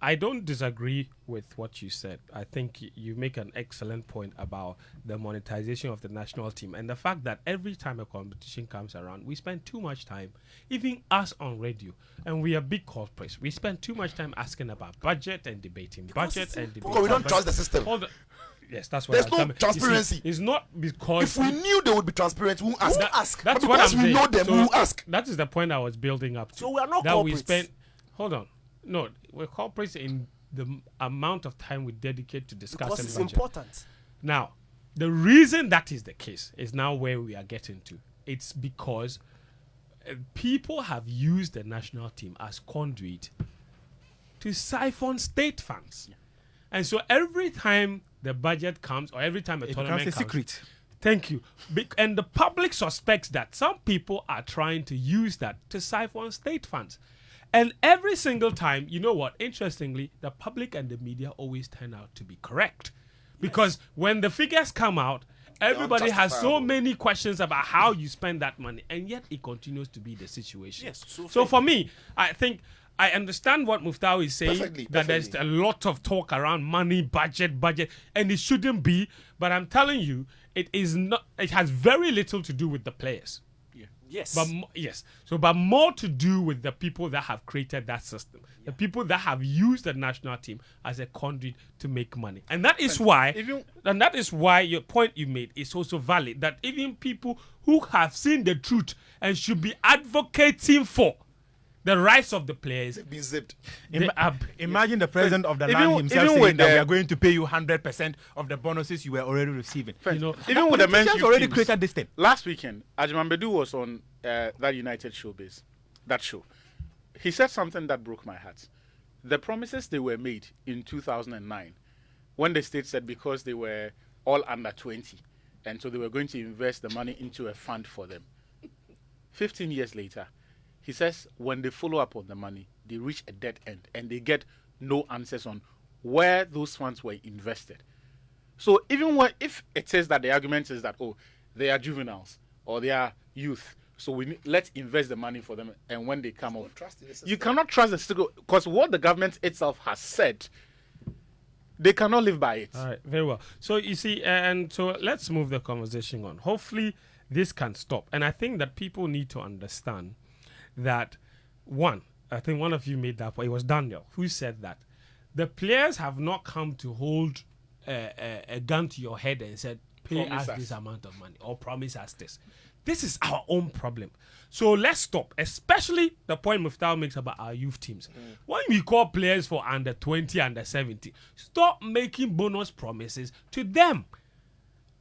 I don't disagree with what you said. I think you make an excellent point about the monetization of the national team and the fact that every time a competition comes around, we spend too much time, even us on radio, and we are big corporates. We spend too much time asking about budget and debating budget and debating. Because we don't budget. trust the system. Hold on. Yes, that's what There's I'm no saying. You see, transparency. it's not because If we knew they would be transparent, we'll ask. that's But what I'm because we saying. know them, So we'll ask. That is the point I was building up to. So we are not that we corporates. spend. Hold on, no, we're corporates in the amount of time we dedicate to Because discussing it's budget. important. Now, the reason that is the case is now where we are getting to. It's because people have used the national team as conduit to siphon state funds, and so every time the budget comes or every time a It tournament becomes a comes, secret. thank you. And the public suspects that some people are trying to use that to siphon state funds. And every single time, you know what? Interestingly, the public and the media always turn out to be correct. Because when the figures come out, everybody has so unjustifiable. many questions about how you spend that money. And yet it continues to be the situation. Yes, so So fair. for me, I think I understand what Muftawu is saying, Perfectly, that there's a perfectly. lot of talk around money, budget, and it shouldn't be. But I'm telling you, it is not. It has very little to do with the players, Yes. but yes. But more to do with the people that have created that system, the people that have used the national team as a conduit to make money, and that is why. And that is why your point you made is also valid. That even people who have seen the truth and should be advocating for the rights of the players, They've been zipped. they are Imagine the president of the even- land himself even saying with that we the- are going to pay you 100% of the bonuses you were already receiving. you know. Even with the men's Politicians youth already teams, created this thing. last weekend, Ajimambedu was on that United showbiz, that show. He said something that broke my heart. The promises they were made in 2009, when the state said because they were all under 20, and so they were going to invest the money into a fund for them. 15 years later, he says when they follow up on the money, they reach a dead end and they get no answers on where those funds were invested. So even if it says that the argument is that, oh, they are juveniles or they are youth, so let's invest the money for them, and when they come off, trust in the system. you cannot trust the system, because what the government itself has said, they cannot live by it. All right, very well. So you see, and so let's move the conversation on. Hopefully, this can stop. And I think that people need to understand that, one, I think one of you made that point. It was Daniel who said that the players have not come to hold a gun to your head and said, pay Promise us us. this amount of money or promise us this. This is our own problem. So let's stop, especially the point Muftawu makes about our youth teams. When we call players for under 20, under 70, stop making bonus promises to them.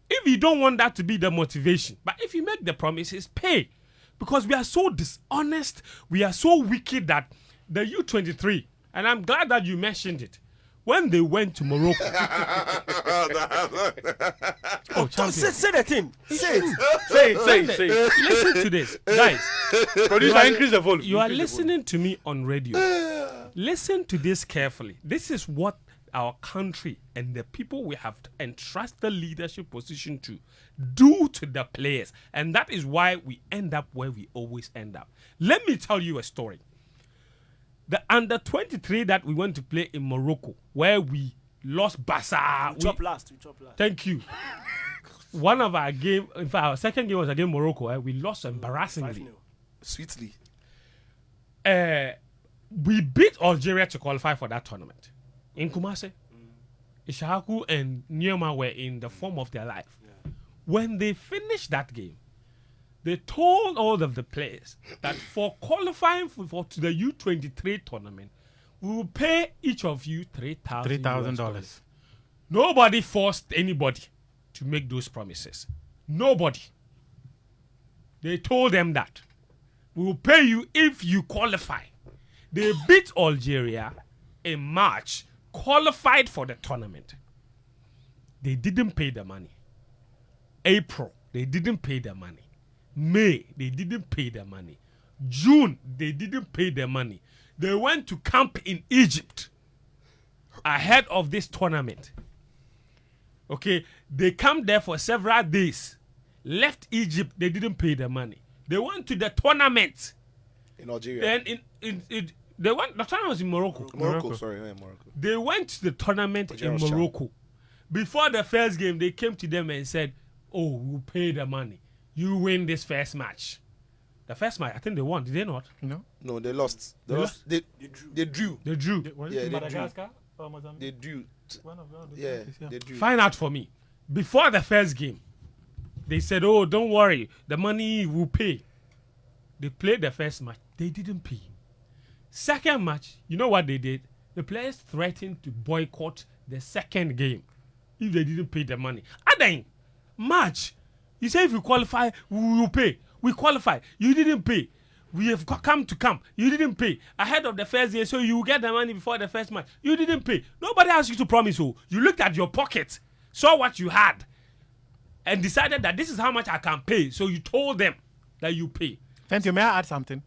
If you don't want that to be the motivation, but if you make the promises, pay. Because we are so dishonest, we are so wicked that the U23, and I'm glad that you mentioned it, when they went to Morocco. Oh, champion. Say the thing. Say it. Say it. Listen to this, guys. Producer, increase the volume. You are Increase the listening to me on radio. Listen to this carefully. This is what our country and the people we have entrusted leadership position to do to the players. And that is why we end up where we always end up. Let me tell you a story. The under 23 that we went to play in Morocco, where we lost Bassa. We chop last. Thank you. One of our game, in fact, our second game was against Morocco. We lost embarrassingly. 5-0. Sweetly. We beat Algeria to qualify for that tournament. In Kumasi, Ishaku and Nyoma were in the form of their life. When they finished that game, they told all of the players that for qualifying for to the U23 tournament, we will pay each of you $3,000. Nobody forced anybody to make those promises. Nobody. They told them that we will pay you if you qualify. They beat Algeria in March, qualified for the tournament. They didn't pay the money. April, they didn't pay the money. May, they didn't pay the money. June, they didn't pay the money. They went to camp in Egypt ahead of this tournament. Okay, they camped there for several days. Left Egypt, they didn't pay the money. They went to the tournament. In Algeria. Then the tournament was in Morocco. Morocco. Morocco. They went to the tournament Algeria in was Morocco. Before the first game, they came to them and said, "Oh, we'll pay the money. You win this first match." The first match, I think they won. Did they not? No, they lost. They lost. They drew. They drew. Yeah, they drew. Madagascar or Mozambique? They drew. One of those Yeah, places, they drew. Find out for me. Before the first game, they said, "Oh, don't worry. The money will pay." They played the first match. They didn't pay. Second match, you know what they did? The players threatened to boycott the second game if they didn't pay the money. And then, March, you say if you qualify, we will pay. We qualify. You didn't pay. We have come to camp. You didn't pay. Ahead of the first day, so you will get the money before the first match. You didn't pay. Nobody asked you to promise. So you looked at your pocket, saw what you had, and decided that this is how much I can pay. So you told them that you pay. Fentuo, may I add something?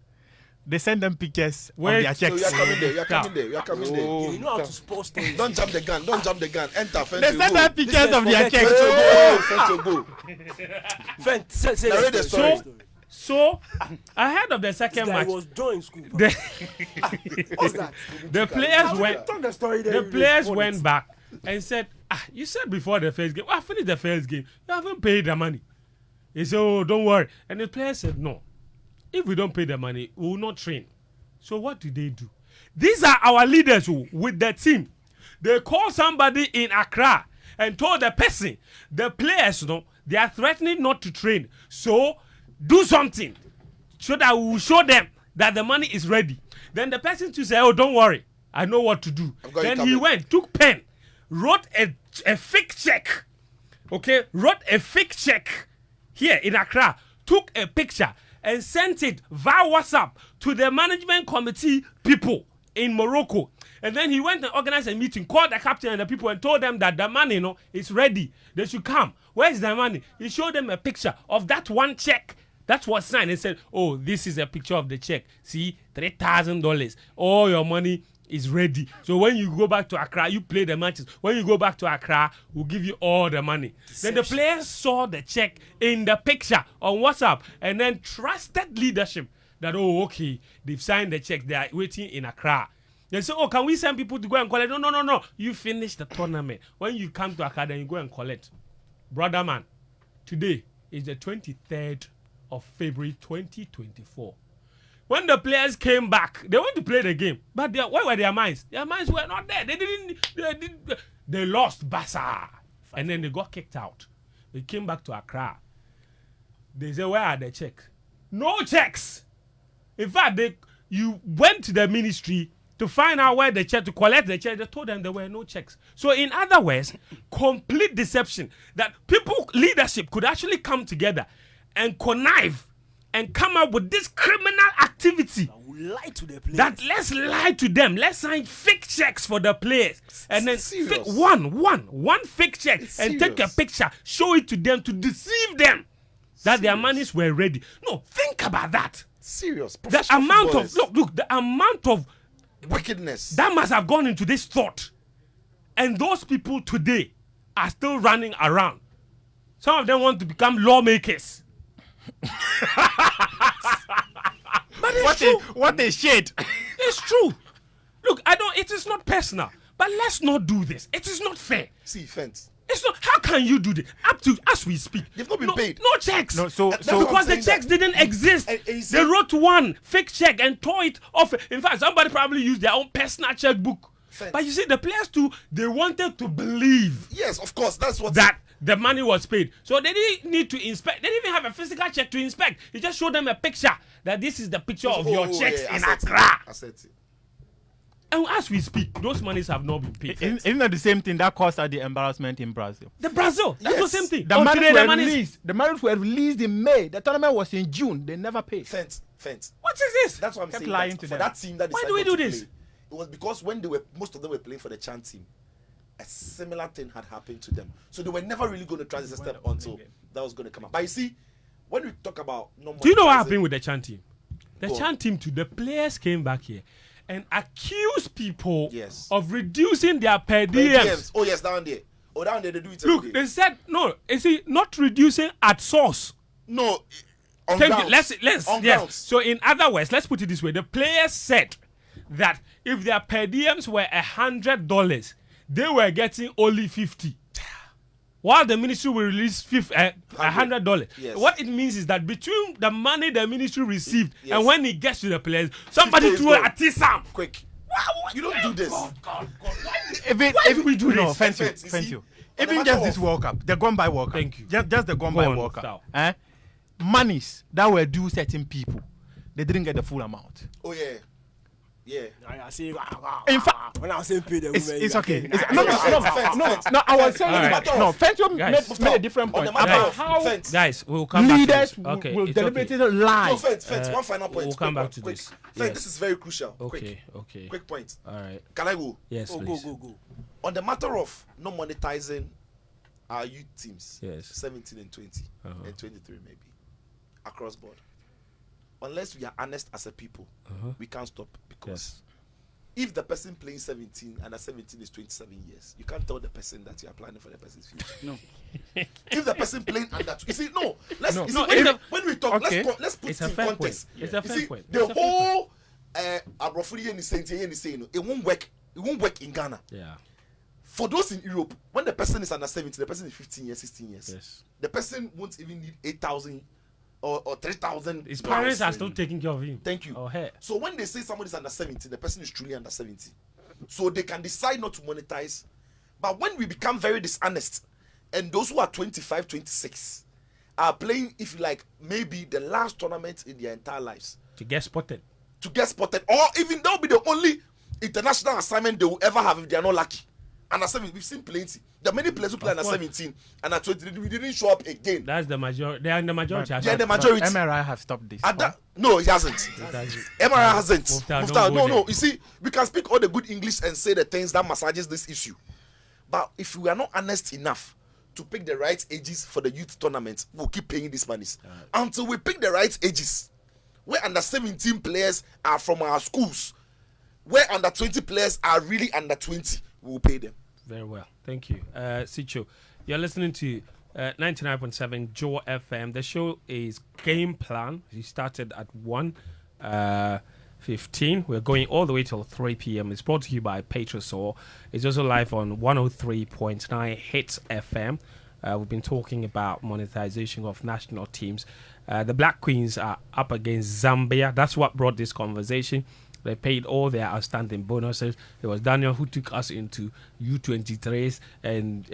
They send them pictures of Wait. their So checks. you are coming there. You are coming there. You are coming there. You know how to spoil stories. Don't jump the gun. Don't jump the gun. Enter. They send them pictures of their checks. Fentuo, go. Friend, say Narrate the story. So ahead of the This second guy match, was drawing school. the, What's that? the players went. Tell the story. The players went back and said, "You said before the first game, I finished the first game. You haven't paid the money." They said, "Oh, don't worry." And the players said, "No, if we don't pay the money, we will not train." So what did they do? These are our leaders with the team. They called somebody in Accra and told the person, the players, they are threatening not to train. So do something so that we will show them that the money is ready. Then the person to say, "Oh, don't worry, I know what to do." Then he went, took pen, wrote a fake check. Okay, wrote a fake check here in Accra, took a picture and sent it via WhatsApp to the management committee people in Morocco. And then he went and organized a meeting, called the captain and the people and told them that the money is ready. They should come. Where's the money? He showed them a picture of that one check that was signed and said, "Oh, this is a picture of the check. See, $3,000. All your money is ready. So when you go back to Accra, you play the matches. When you go back to Accra, we'll give you all the money." Then the players saw the check in the picture on WhatsApp and then trusted leadership that, "Oh, okay, they've signed the check. They are waiting in Accra." They say, "Oh, can we send people to go and collect?" No. You finish the tournament. When you come to Accra, then you go and collect. Brother man, today is the 23rd of February 2024. When the players came back, they went to play the game. But where were their minds? Their minds were not there. They lost Bassa. And then they got kicked out. They came back to Accra. They said, where are the checks? No checks. In fact, you went to the ministry to find out where the check, to collect the check. They told them there were no checks. So in other words, complete deception that people, leadership could actually come together and connive and come up with this criminal activity. Lie to the players. That let's lie to them. Let's sign fake checks for the players. And then Serious? fake one fake check and take a Serious? picture, show it to them to deceive them that their Serious? monies were ready. No, think about that. Serious. The Professional amount footballers. of look, the amount of wickedness. that must have gone into this thought. And those people today are still running around. Some of them want to become lawmakers. But it's true. What a shade. It's true. Look, it is not personal. But let's not do this. It is not fair. See, Fent. It's not. How can you do this? Up to as we speak, They've not been paid. No checks. No, so That's what I'm because the saying checks that- didn't exist. And you see- They wrote one fake check and tore it off. In fact, somebody probably used their own personal checkbook. Fence. But you see, the players too, they wanted to believe Yes, of course. That's what. that the money was paid. So they didn't need to inspect. They didn't even have a physical check to inspect. He just showed them a picture that this is the picture of your checks in Accra. I said it. And as we speak, those monies have not been paid. Isn't that the same thing that caused us the embarrassment in Brazil? The Brazil, that's Yes. the same thing. The Oh, monies today, were the monies- released. The monies were released in May. The tournament was in June. They never paid. Fent. What is this? That's what I'm Kept saying. lying That to for them. that team that Why decided do we not do to this? play, it was because when most of them were playing for the Chan team, a similar thing had happened to them. So they were never really going to try this step until that was going to come up. But you see, when we talk about Do you know what happened with the Chan team? The Go on. Chan team too, the players came back here and accused people Yes. of reducing their per DMs? diems. Oh yes, down there. Oh, down there they do it. Look, every day. they said no. You see, not reducing at source. No. On Thank grounds. you. Let's on yes. grounds. So in other words, let's put it this way: the players said that if their per diems were $100, they were getting only 50. While the ministry will release $100. Yes. What it means is that between the money the ministry received Yes. and when it gets to the players, somebody 50 is threw a gone. Atsam. Quick. You don't do this. God. Why do we do no, this? Thank you. Fence, you Thank see, you. on the Even matter just this of- World Cup, the gone by World Cup. Thank you. Just the gone Go by on, World Cup. Muftawu. Monies that were due certain people, they didn't get the full amount. Oh yeah. Yeah. I say, In fact, when I say pay the women, it's you are okay. getting- It's, no, I was saying All that. right. No, Fentuo Guys. made a different On the point matter about of how Fence. Guys, we'll come back leaders to this. Okay, will it's okay. deliberately lie. No, Fence, one final point. we'll Quick come back one, to quick. this. Fence, Yes. this is very crucial. Okay, okay. Quick point. All right. Can I go? Yes, Oh, please. go. On the matter of not monetizing our youth teams, Yes. 17 and 20 Uh-huh. and 23 maybe, across board. Unless we are honest as a people, we can't stop because Yes. if the person playing 17 and at 17 is 27 years, you can't tell the person that you are planning for the person's future. No. If the person playing under, you see, no. Let's No. you see, No, when, it's we, a- when we talk, Okay. let's put It's it a in fair context. point. It's a You fair see, point. the It's a fair whole Abrofuri and saying it won't work. It won't work in Ghana. Yeah. For those in Europe, when the person is under 17, the person is 15 years, 16 years. Yes. The person won't even need 8,000 or 3,000. His parents are pounds. still taking care of him. Thank you. Or her. So when they say somebody's under 17, the person is truly under 70. So they can decide not to monetize. But when we become very dishonest, and those who are 25, 26 are playing, if you like, maybe the last tournament in their entire lives To get spotted. to get spotted, or even that'll be the only international assignment they will ever have if they are not lucky. Under 17, we've seen plenty. There are many players who play Of under course. 17 and at 20, we didn't show up again. That's the majority. They are in the majority. They are the majority. MRI have stopped this. At that, no, he hasn't. MRI hasn't. Muftawu, Muftawu, don't go no. there. You see, we can speak all the good English and say the things that massages this issue. But if we are not honest enough to pick the right ages for the youth tournament, we'll keep paying these monies. Until we pick the right ages, where under 17 players are from our schools, where under 20 players are really under 20, we will pay them. Very well. Thank you. Sitso, you're listening to 99.7 Joe FM. The show is Game Plan. We started at 1:15. We're going all the way till 3 p.m. It's brought to you by Patrosol. It's also live on 103.9 Hits FM. We've been talking about monetization of national teams. The Black Queens are up against Zambia. That's what brought this conversation. They paid all their outstanding bonuses. It was Daniel who took us into U23s and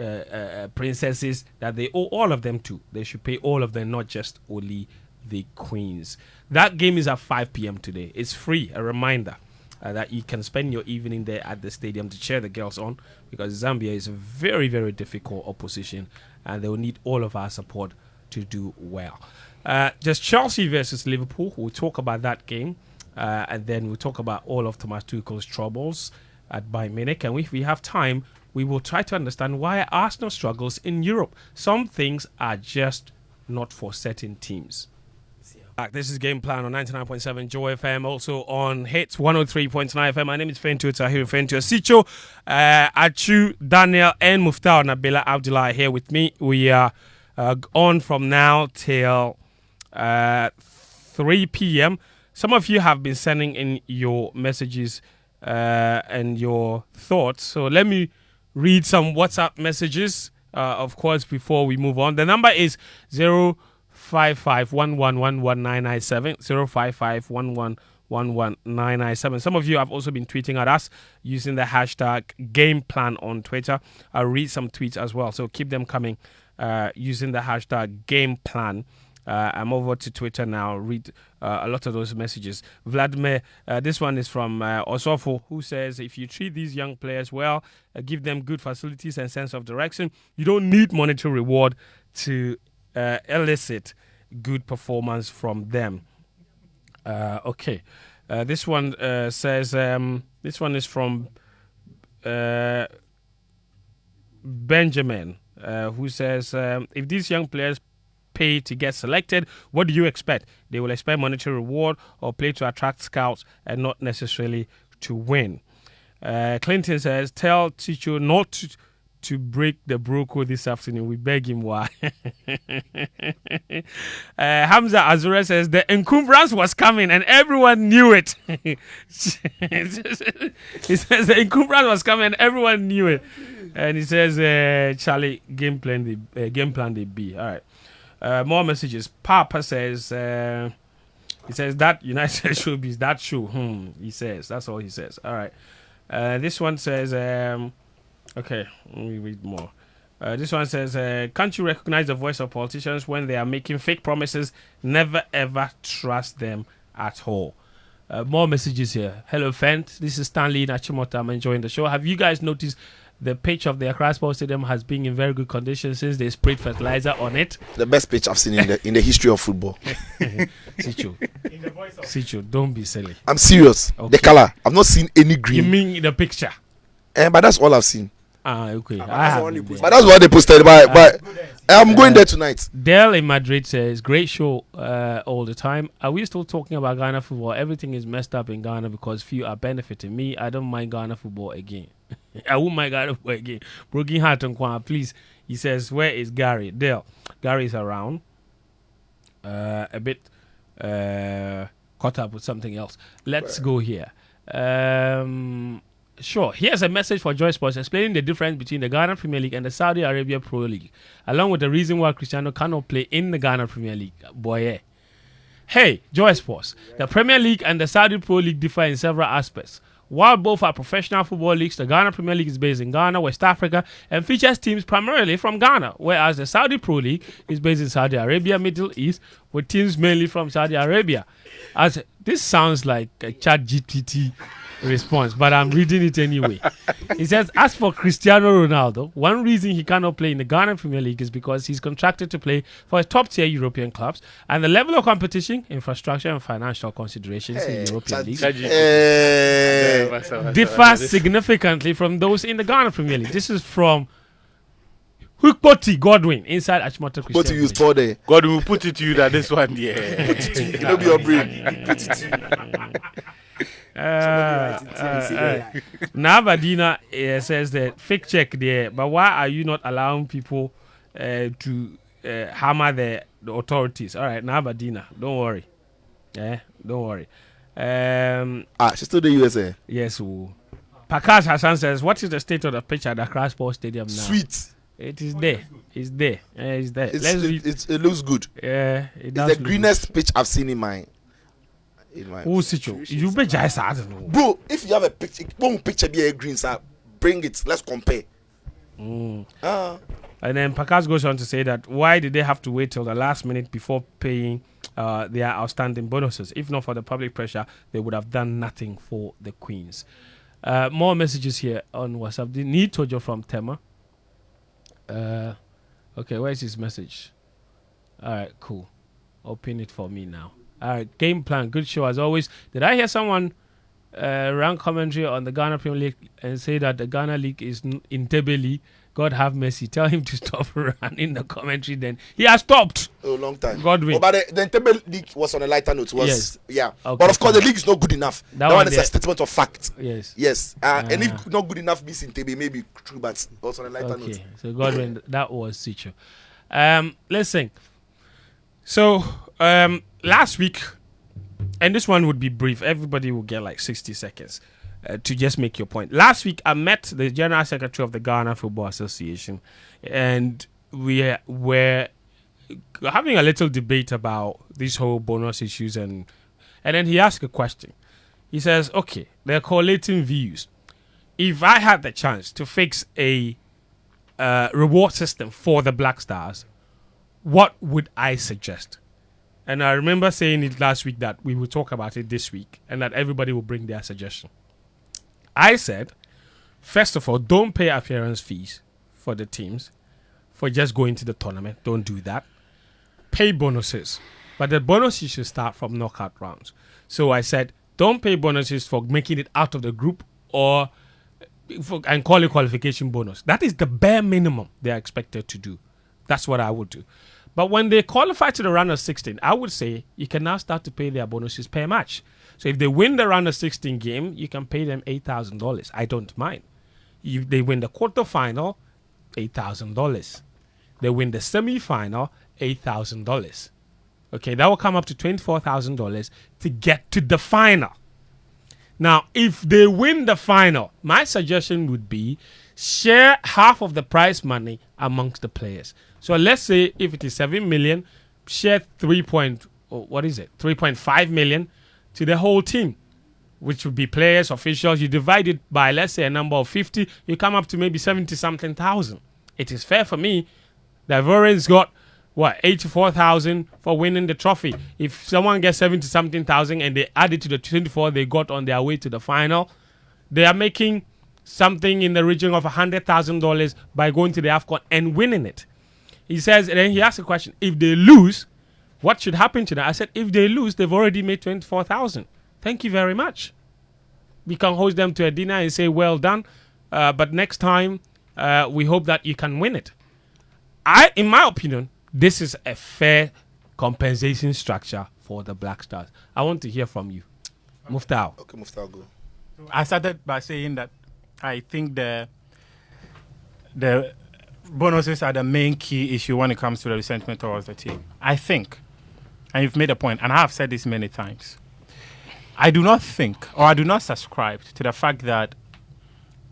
princesses that they owe all of them to. They should pay all of them, not just only the queens. That game is at 5 p.m. today. It's free. A reminder that you can spend your evening there at the stadium to cheer the girls on, because Zambia is a very, very difficult opposition and they will need all of our support to do well. Just Chelsea versus Liverpool. We'll talk about that game, and then we'll talk about all of Thomas Tuchel's troubles at Bayern Munich. And if we have time, we will try to understand why Arsenal struggles in Europe. Some things are just not for certain teams. This is Game Plan on 99.7 Joy FM, also on Hits 103.9 FM. My name is Fentuo, Tahiru, Fentuo, Sitso, Atsu, Daniel, and Muftawu, Nabila, Abdullah here with me. We are on from now till 3 p.m. Some of you have been sending in your messages and your thoughts. So let me read some WhatsApp messages, of course, before we move on. The number is 055-1111-997, 055-1111-997. Some of you have also been tweeting at us using the hashtag GamePlan on Twitter. I'll read some tweets as well, so keep them coming using the hashtag GamePlan. I'm over to Twitter now. Read a lot of those messages. Vladimir, this one is from Osofo, who says, if you treat these young players well, give them good facilities and sense of direction, you don't need monetary reward to elicit good performance from them. Okay. This one says, this one is from Benjamin, who says, if these young players pay to get selected, what do you expect? They will expect monetary reward or play to attract scouts and not necessarily to win. Clinton says, tell Sitso not to break the broco this afternoon. We beg him why. Hamza Azura says, the encumbrance was coming and everyone knew it. He says the encumbrance was coming and everyone knew it. And he says, Charlie, game plan they be. All right. More messages. Papa says, he says that United should be that show. He says, that's all he says. All right. This one says, okay, let me read more. This one says, can't you recognize the voice of politicians when they are making fake promises? Never ever trust them at all. More messages here. Hello, Fent. This is Stanley in Achimota. I'm enjoying the show. Have you guys noticed the pitch of the Accra Sports Stadium has been in very good condition since they sprayed fertilizer on it? The best pitch I've seen in the history of football. Sitso, don't be silly. I'm serious. Okay. The color, I've not seen any green. You mean the picture? But that's all I've seen. Okay. But that's what they posted. But I'm going there tonight. Dale in Madrid says, great show all the time. Are we still talking about Ghana football? Everything is messed up in Ghana because few are benefiting. Me, I don't mind Ghana football again. I won't mind Ghana football again. Broken Heart and Kwan, please. He says, where is Gary? Dale. Gary's around. A bit caught up with something else. Let's go here. Sure. Here's a message for Joy Sports explaining the difference between the Ghana Premier League and the Saudi Arabia Pro League, along with the reason why Cristiano cannot play in the Ghana Premier League. Boy, hey, Joy Sports. The Premier League and the Saudi Pro League differ in several aspects. While both are professional football leagues, the Ghana Premier League is based in Ghana, West Africa, and features teams primarily from Ghana, whereas the Saudi Pro League is based in Saudi Arabia, Middle East, with teams mainly from Saudi Arabia. As this sounds like a ChatGPT response, but I'm reading it anyway. He says, as for Cristiano Ronaldo, one reason he cannot play in the Ghana Premier League is because he's contracted to play for top-tier European clubs, and the level of competition, infrastructure, and financial considerations in European leagues differ significantly from those in the Ghana Premier League. This is from Hukpoti Godwin inside Achimota Christian. What you use for there? Godwin will put it to you that this one, yeah. It'll be your brain. Navadina says that fake check there, but why are you not allowing people to hammer the authorities? All right, Navadina, don't worry. Don't worry. She's still the USA. Yes. Pakas Hassan says, what is the state of the pitch at the Accra Sports Stadium now? Sweet. It is there. It's there. It's there. It looks good. Yeah, it's the greenest pitch I've seen in my In my Who's Sitso? You be just I don't know. bro, if you have a picture, one picture be a green, sir, bring it. Let's compare. And then Pakas goes on to say that why did they have to wait till the last minute before paying their outstanding bonuses? If not for the public pressure, they would have done nothing for the Queens. More messages here on WhatsApp. The need Tojo from Tema. Okay, where's his message? All right, cool. Open it for me now. All right, game plan. Good show as always. Did I hear someone run commentary on the Ghana Premier League and say that the Ghana League is in Tebeli? God have mercy. Tell him to stop running the commentary then. He has stopped. A long time. Godwin. Oh, but the Table League was on a lighter note. Yes. Yeah. Okay, But of course, fine. the league is not good enough. That That one one is there. a statement of fact. Yes. Yes. And if not good enough means in Tebe, maybe true, but also on a lighter note. Okay. So Godwin, that was Sitso. Listen. So last week, and this one would be brief. Everybody will get like 60 seconds to just make your point. Last week, I met the General Secretary of the Ghana Football Association, and we were having a little debate about these whole bonus issues, and then he asked a question. He says, okay, they're collating views. If I had the chance to fix a reward system for the Black Stars, what would I suggest? And I remember saying it last week that we will talk about it this week and that everybody will bring their suggestion. I said, first of all, don't pay appearance fees for the teams for just going to the tournament. Don't do that. Pay bonuses. But the bonuses should start from knockout rounds. So I said, don't pay bonuses for making it out of the group and call it qualification bonus. That is the bare minimum they are expected to do. That's what I would do. But when they qualify to the round of 16, I would say you can now start to pay their bonuses per match. So if they win the round of 16 game, you can pay them $8,000. I don't mind. If they win the quarterfinal, $8,000. They win the semi-final, $8,000. Okay, that will come up to $24,000 to get to the final. Now, if they win the final, my suggestion would be share half of the prize money amongst the players. So let's say if it is 7 million, share 3.5 million to the whole team, which would be players, officials. You divide it by, let's say, a number of 50, you come up to maybe 70-something thousand. It is fair for me. They've already got 84,000 for winning the trophy. If someone gets 70-something thousand and they add it to the 24 they got on their way to the final, they are making something in the region of $100,000 by going to the AFCON and winning it. He says, and then he asks a question, if they lose, what should happen to them? I said, if they lose, they've already made 24,000. Thank you very much. We can host them to a dinner and say, well done, but next time, we hope that you can win it. In my opinion, this is a fair compensation structure for the Black Stars. I want to hear from you. Muftawu. Okay, Muftawu, go. I started by saying that I think the bonuses are the main key issue when it comes to the resentment towards the team. I think, and you've made a point, and I have said this many times, I do not think, or I do not subscribe to the fact that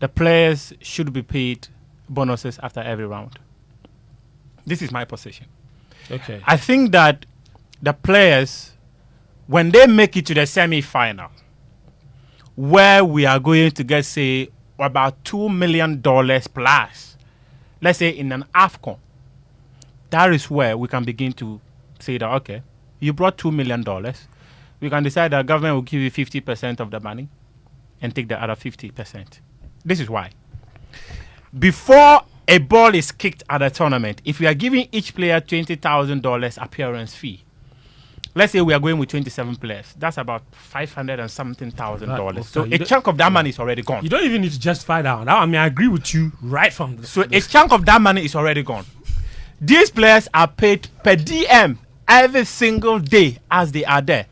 the players should be paid bonuses after every round. This is my position. Okay. I think that the players, when they make it to the semi-final, where we are going to get, say, about $2 million plus, let's say in an AFCON, that is where we can begin to say that, okay, you brought $2 million. We can decide that government will give you 50% of the money and take the other 50%. This is why. Before a ball is kicked at a tournament, if we are giving each player $20,000 appearance fee, let's say we are going with 27 players, that's about $500 and something thousand dollars. So a chunk of that money is already gone. You don't even need to justify that one. I mean, I agree with you right from the So a chunk of that money is already gone. These players are paid per DM every single day as they are there.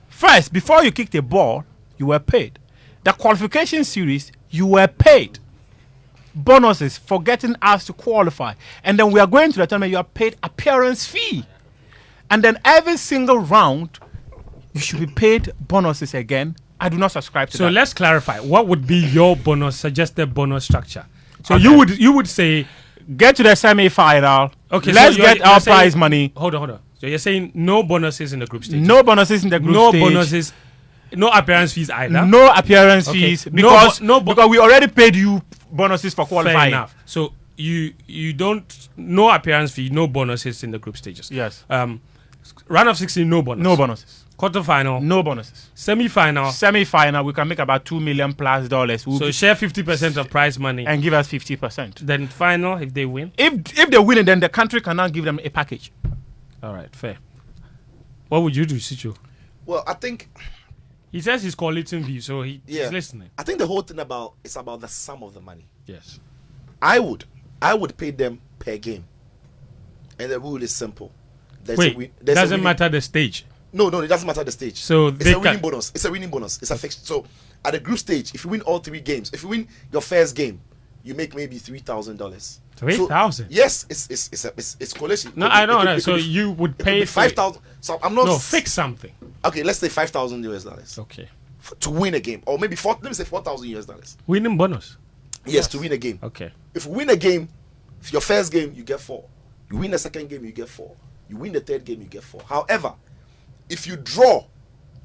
First, before you kick the ball, you were paid. The qualification series, you were paid. Bonuses for getting us to qualify. And then we are going to the tournament, you are paid appearance fee. And then every single round, you should be paid bonuses again. I do not subscribe to that. So let's clarify. What would be your suggested bonus structure? So Okay. you would say, get to the semi-final. okay, Let's so you're get our saying- prize money. Hold on. So you're saying no bonuses in the group stage? No bonuses in the group No stage. bonuses. No appearance fees either. No appearance Okay. fees No because because we already paid you bonuses for Fair qualifying. enough. So you don't no appearance fee, no bonuses in the group stages. Yes. Round of 16, no bonus. No bonuses. Quarterfinal, No bonuses. semi-final. Semi-final, we can make about $2 million plus dollars. So share 50% of prize money. And give us 50%. Then final, if they win. If they win it, then the country can now give them a package. All right, fair. What would you do, Sitso? Well, I think He says he's collating view, so he's listening. I think the whole thing is about the sum of the money. Yes. I would pay them per game, and the rule is simple. There's Doesn't matter the stage. No, it doesn't matter the stage. So it's a winning bonus. It's a winning bonus. It's a fixed. So at the group stage, if you win all 3 games, if you win your first game, you make maybe $3,000. $3,000. Yes, it's collation. No, I know. So you would pay 5,000. So I'm not fix something. Okay, let's say $5,000. Okay. To win a game, or maybe let me say $4,000. Winning bonus. Yes, to win a game. Okay. If you win a game, if your first game you get 4. You win the second game, you get 4. You win the third game, you get 4. However, if you draw,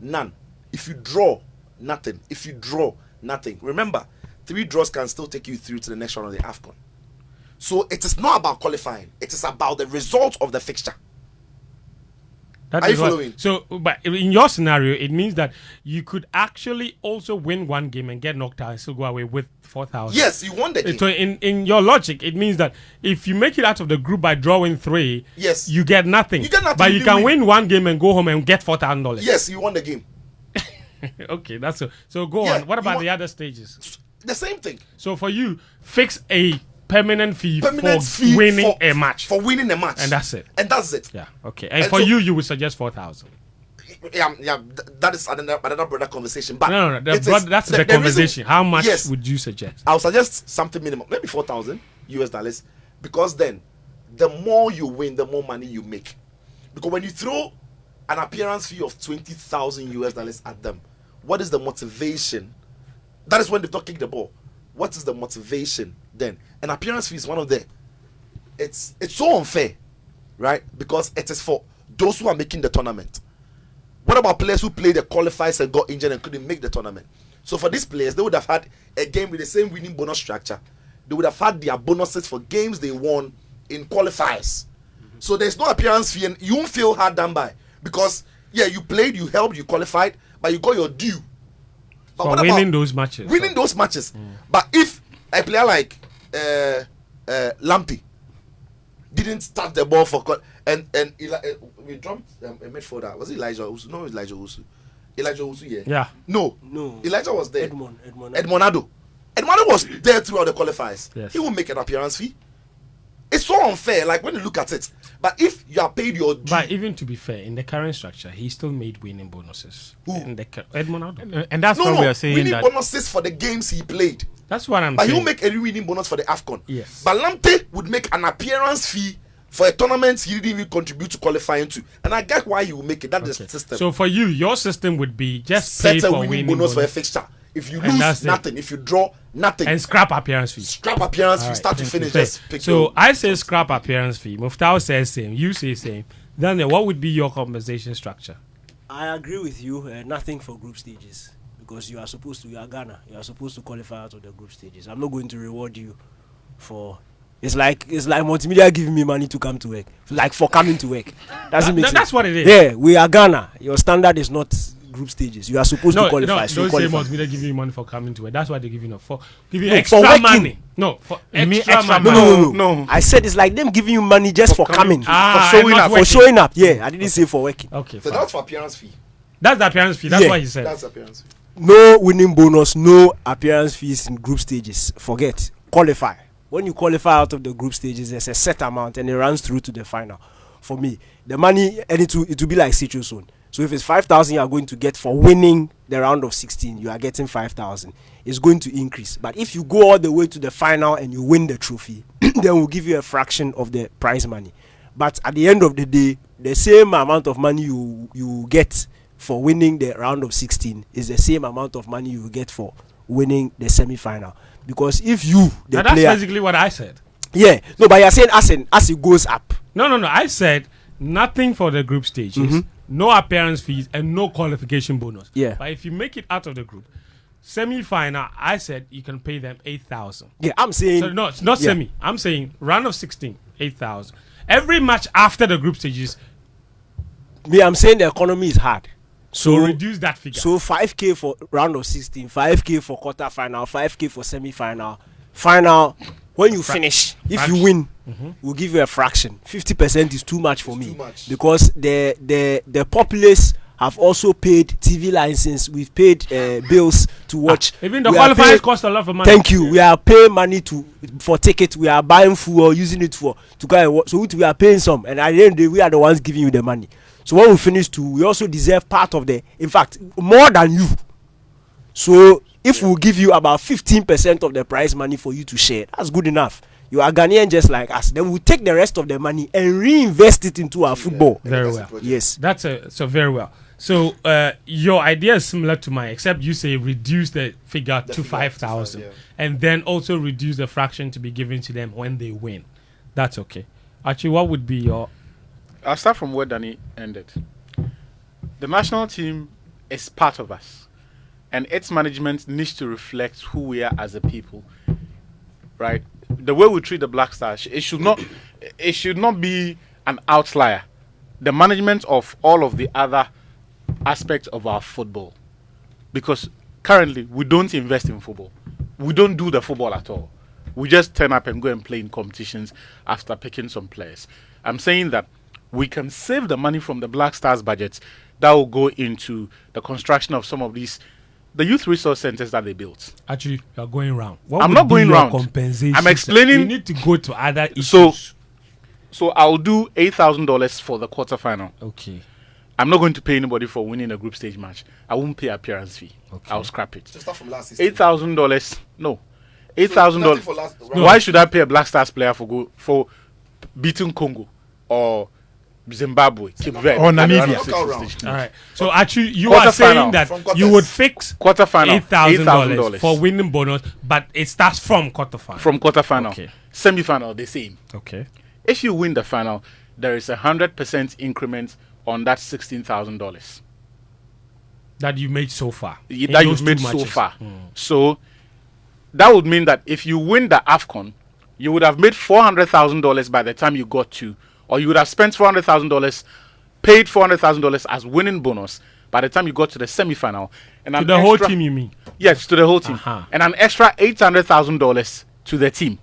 none. If you draw, nothing. If you draw, nothing. Remember, 3 draws can still take you through to the next round of the AFCON. So it is not about qualifying. It is about the result of the fixture. Are you following? So, but in your scenario, it means that you could actually also win one game and get knocked out and still go away with 4,000. Yes, you won the game. So in your logic, it means that if you make it out of the group by drawing 3, yes, you get nothing. You get nothing. But you can win one game and go home and get $4,000. Yes, you won the game. Okay, that's so. Go on. What about the other stages? The same thing. So for you, fix a permanent fee for winning a match. For winning a match. And that's it. Yeah. Okay. And for you would suggest 4,000. Yeah. That is another brother conversation. But no. That's the conversation. How much would you suggest? I'll suggest something minimum, maybe $4,000 because then the more you win, the more money you make. Because when you throw an appearance fee of $20,000 at them, what is the motivation? That is when they don't kick the ball. What is the motivation then? An appearance fee is one of the. It's so unfair, right? Because it is for those who are making the tournament. What about players who played the qualifiers and got injured and couldn't make the tournament? So for these players, they would have had a game with the same winning bonus structure. They would have had their bonuses for games they won in qualifiers. So there's no appearance fee, and you won't feel hard done by because you played, you helped, you qualified, but you got your due. But for winning those matches. Winning those matches. But if a player like Lamptey didn't start the ball for and we dropped a midfielder. Was it Elijah Usu? No, it was Elijah Usu. Elijah Usu, yeah. No. Elijah was there. Edmonado was there throughout the qualifiers. Yes. He will make an appearance fee. It's so unfair, like when you look at it. But if you are paid your due, but even to be fair, in the current structure, he still made winning bonuses. Who? Edmonado. And that's what we are saying. Winning that bonuses for the games he played. That's what I'm But saying. he'll make a winning bonus for the AFCON. Yes. But Lamptey would make an appearance fee for a tournament he didn't even contribute to qualifying to. And I get why he will make it. That's the system. So for you, your system would be just set pay a for winning bonus for a fixture. If you lose, nothing. If you draw, nothing. And scrap appearance fee. Scrap appearance fee, start to finish. Just pick so I say scrap appearance fee. Muftawu says same. You say same. Then what would be your compensation structure? I agree with you. Nothing for group stages because you are Ghana. You are supposed to qualify out of the group stages. I'm not going to reward you for. It's like multimedia giving me money to come to work. Like for coming to work. That's what it is. Yeah, we are Ghana. Your standard is not group stages. You are supposed to qualify. No, so don't qualify. say multimedia giving you money for coming to it. That's why they're giving you for giving you extra money. No, for extra money. No. I said it's like them giving you money just for coming. For showing up. Yeah, I didn't say for working. Okay, so that's for appearance fee. That's the appearance fee. That's what he said. That's appearance fee. No winning bonus, no appearance fees in group stages. Forget. Qualify. When you qualify out of the group stages, there's a set amount and it runs through to the final. For me, the money, and it will be like Sitso's own. So if it's 5,000 you are going to get for winning the round of 16, you are getting 5,000. It's going to increase. But if you go all the way to the final and you win the trophy, then we'll give you a fraction of the prize money. But at the end of the day, the same amount of money you get for winning the round of 16 is the same amount of money you get for winning the semi-final. Because if that's basically what I said. Yeah. No, but you're saying as it goes up. No. I said nothing for the group stages, no appearance fees, and no qualification bonus. Yeah. But if you make it out of the group, semi-final, I said you can pay them 8,000. Yeah, I'm saying. So no, it's not Yeah. semi. I'm saying round of 16, 8,000. Every match after the group stages, Me, I'm saying the economy is hard. so So reduce that figure. So 5K for round of 16, 5K for quarter final, 5K for semi final. Final, when you finish, if fraction. you win, we'll give you a fraction. 50% is too much for It's me. too much. Because the populace have also paid TV license. We've paid bills to watch. Even the We are qualifiers paying- cost a lot of money. Thank you. We are paying money for tickets. We are buying food or using it to go and watch. So we are paying some, and at the end of the day, we are the ones giving you the money. So when we finish too, we also deserve part of in fact, more than you. So if we give you about 15% of the prize money for you to share, that's good enough. You are Ghanaian just like us. Then we take the rest of the money and reinvest it into our football. Very well. Yes. That's so very well. So your idea is similar to mine, except you say reduce the figure to figure 5,000, yeah. and then also reduce the fraction to be given to them when they win. That's okay. Actually, what would be your? I'll start from where Danny ended. The national team is part of us, and its management needs to reflect who we are as a people, right? The way we treat the Black Stars, it should not be an outlier. The management of all of the other aspects of our football, because currently we don't invest in football. We don't do the football at all. We just turn up and go and play in competitions after picking some players. I'm saying that we can save the money from the Black Stars budget that will go into the construction of some of these, the youth resource centers that they built. Actually, you are going round. What I'm would not be going your round. Compensation? I'm explaining- You need to go to other issues. So I'll do $8,000 for the quarterfinal. Okay. I'm not going to pay anybody for winning a group stage match. I won't pay appearance fee. Okay. I'll scrap it. Just start from last season. $8,000. No. Nothing $8,000. for last- Why should I pay a Black Stars player for beating Congo or Zimbabwe, Cape Verde, Or at the Namibia. round of 16 Knockout stage? All right. So actually, you are Quarterfinal. saying that From you quarters. would fix Quarterfinal, $8,000 for winning bonus, but it starts from quarterfinal. from quarterfinal. Okay. Semi-final, the same. Okay. If you win the final, there is 100% increment on that $16,000 That you made so far. that in those you've two made so matches. far. So that would mean that if you win the AFCON, you would have made $400,000 by the time you got to, or you would have spent $400,000, paid $400,000 as winning bonus by the time you got to the semi-final. And To an the whole extra- team, you mean? Yes, to the whole team. Uh-huh. And an extra $800,000 to the team.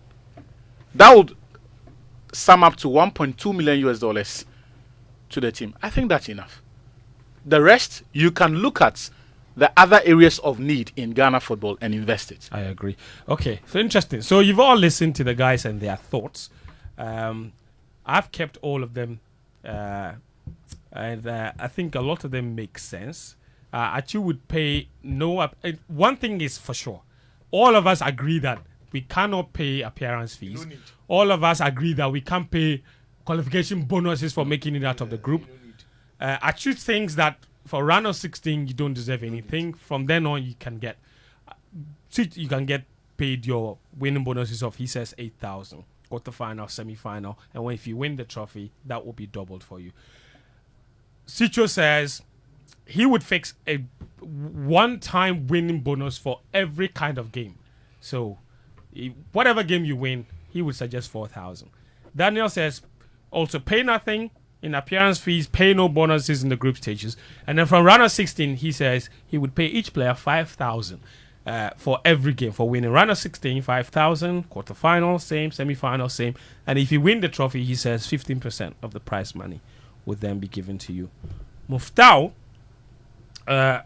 That would sum up to $1.2 million US to the team. I think that's enough. The rest, you can look at the other areas of need in Ghana football and invest it. I agree. Okay, so interesting. So you've all listened to the guys and their thoughts. I've kept all of them, and I think a lot of them make sense. Atsu would pay one thing is for sure. All of us agree that we cannot pay appearance fees. No need. All of us agree that we can't pay qualification bonuses for making it out of the group. Atsu thinks that for round of 16 you don't deserve anything. From then on you can get paid your winning bonuses of, he says, 8,000, quarterfinal, semi-final, and if you win the trophy, that will be doubled for you. Sitso says he would fix a one-time winning bonus for every kind of game. So whatever game you win, he would suggest 4,000. Daniel says also pay nothing in appearance fees, pay no bonuses in the group stages. And then from round of 16, he says he would pay each player 5,000 for every game for winning. Round of 16, 5,000, quarterfinal, same, semi-final, same. And if you win the trophy, he says 15% of the prize money would then be given to you. Muftawu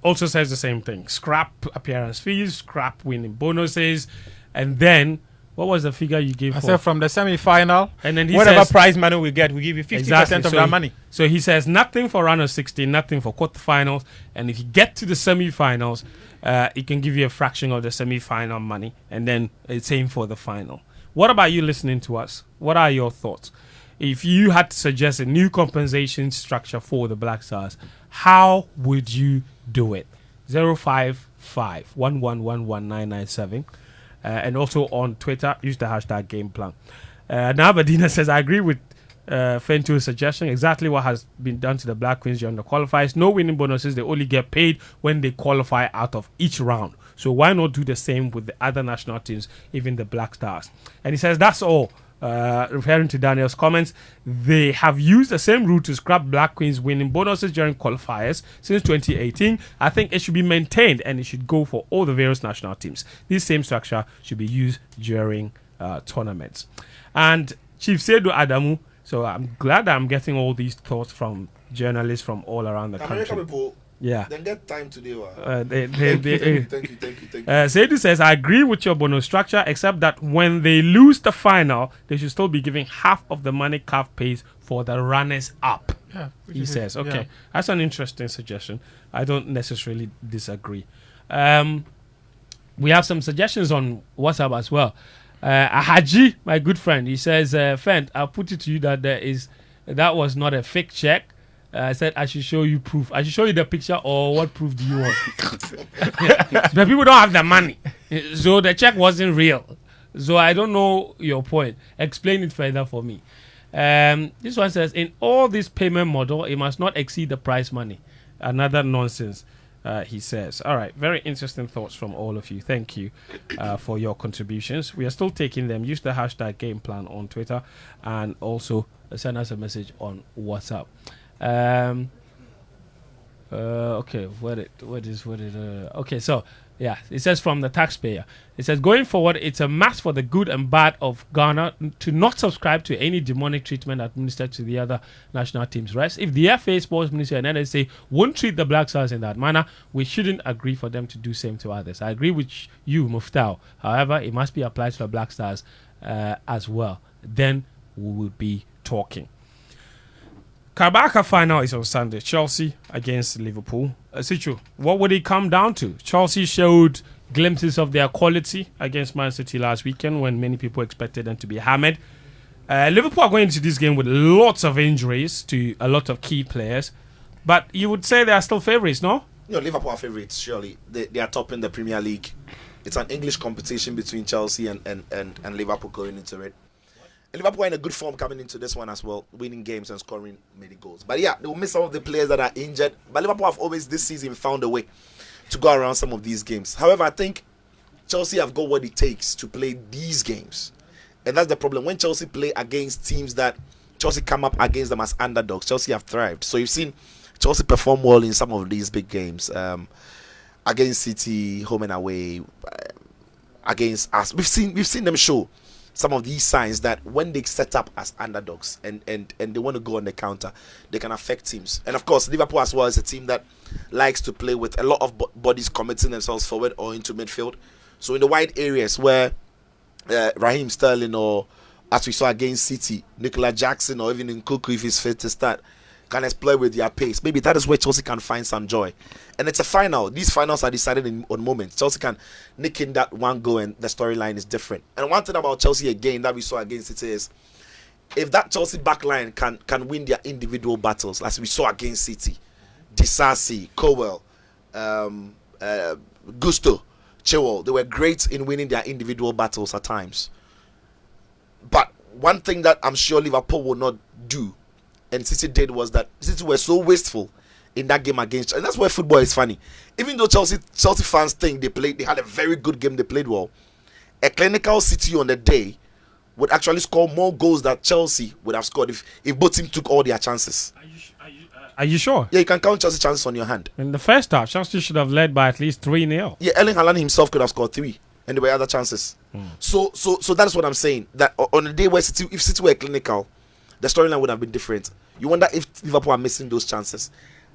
also says the same thing. Scrap appearance fees, scrap winning bonuses, and then what was the figure you gave I for? said from the semi-final, And then he whatever says, prize money we get, we give you 50% Exactly. of So that he- money. So he says nothing for round of 16, nothing for quarterfinals, and if you get to the semi-finals, it can give you a fraction of the semi-final money, and then it's same for the final. What about you listening to us? What are your thoughts? If you had to suggest a new compensation structure for the Black Stars, how would you do it? 055 1111997. And also on Twitter, use the hashtag GamePlan. Now, Badina says, I agree with Fentuo's suggestion, exactly what has been done to the Black Queens during the qualifiers. No winning bonuses. They only get paid when they qualify out of each round. So why not do the same with the other national teams, even the Black Stars? And he says that's all. Referring to Daniel's comments, they have used the same route to scrap Black Queens winning bonuses during qualifiers since 2018. I think it should be maintained and it should go for all the various national teams. This same structure should be used during tournaments. And Chief Sedu Adamu, so I'm glad that I'm getting all these thoughts from journalists from all around the country. People, yeah. Then get time today. Thank you. Thank you. Seydou says, I agree with your bonus structure, except that when they lose the final, they should still be giving half of the money CAF pays for the runners up. Yeah, He says, okay, yeah. that's an interesting suggestion. I don't necessarily disagree. We have some suggestions on WhatsApp as well. Haji, my good friend, he says, Fent, I'll put it to you that that was not a fake check. I said I should show you proof. I should show you the picture, or what proof do you want? But people don't have the money, so the check wasn't real. So I don't know your point. Explain it further for me. This one says, in all this payment model, it must not exceed the prize money. Another nonsense, he says. All right, very interesting thoughts from all of you. Thank you for your contributions. We are still taking them. Use the hashtag game plan on Twitter, and also send us a message on WhatsApp. Okay, okay, so yeah, it says from the taxpayer. It says, going forward, it's a must for the good and bad of Ghana to not subscribe to any demonic treatment administered to the other national teams' refs. If the FA, Sports Ministry, and NSA won't treat the Black Stars in that manner, we shouldn't agree for them to do same to others. I agree with you, Muftawu. However, it must be applied to the Black Stars as well. Then we will be talking. Carabao final is on Sunday. Chelsea against Liverpool. Sitso, what would it come down to? Chelsea showed glimpses of their quality against Man City last weekend when many people expected them to be hammered. Liverpool are going into this game with lots of injuries to a lot of key players. But you would say they are still favourites, no? No, Liverpool are favourites, surely. They are top in the Premier League. It's an English competition between Chelsea and Liverpool going into it. And Liverpool are in a good form coming into this one as well, winning games and scoring many goals. But yeah, they will miss some of the players that are injured. But Liverpool have always this season found a way to go around some of these games. However, I think Chelsea have got what it takes to play these games. And that's the problem. When Chelsea play against teams that Chelsea come up against them as underdogs, Chelsea have thrived. So you've seen Chelsea perform well in some of these big games. Against City, home and away, against us. We've seen them show some of these signs that when they set up as underdogs and they want to go on the counter, they can affect teams. And of course, Liverpool as well is a team that likes to play with a lot of bodies committing themselves forward or into midfield. So in the wide areas where Raheem Sterling, or as we saw against City, Nicola Jackson, or even Nkunku, if he's fit to start, can exploit with their pace. Maybe that is where Chelsea can find some joy. And it's a final. These finals are decided on moments. Chelsea can nick in that one goal and the storyline is different. And one thing about Chelsea again that we saw against City is, if that Chelsea backline can win their individual battles, as we saw against City, Disasi, Cowell, Gusto, Chilwell, they were great in winning their individual battles at times. But one thing that I'm sure Liverpool will not do, and City did, was that City were so wasteful in that game against, and that's where football is funny. Even though Chelsea fans think they had a very good game, they played well, a clinical City on the day would actually score more goals than Chelsea would have scored if both teams took all their chances. Are you sure? Yeah, you can count Chelsea chances on your hand. In the first half, Chelsea should have led by at least 3-0. Yeah, Erling Haaland himself could have scored 3, and there were other chances. So that's what I'm saying. That on a day where if City were clinical, the storyline would have been different. You wonder if Liverpool are missing those chances.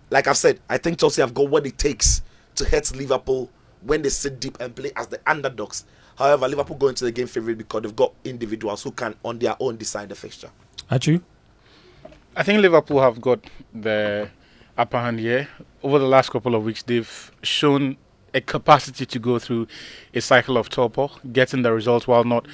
Like I've said, I think Chelsea have got what it takes to hurt Liverpool when they sit deep and play as the underdogs. However, Liverpool go into the game favourite because they've got individuals who can on their own decide the fixture. Atsu? I think Liverpool have got the upper hand here. Over the last couple of weeks, they've shown a capacity to go through a cycle of torpor, getting the results while not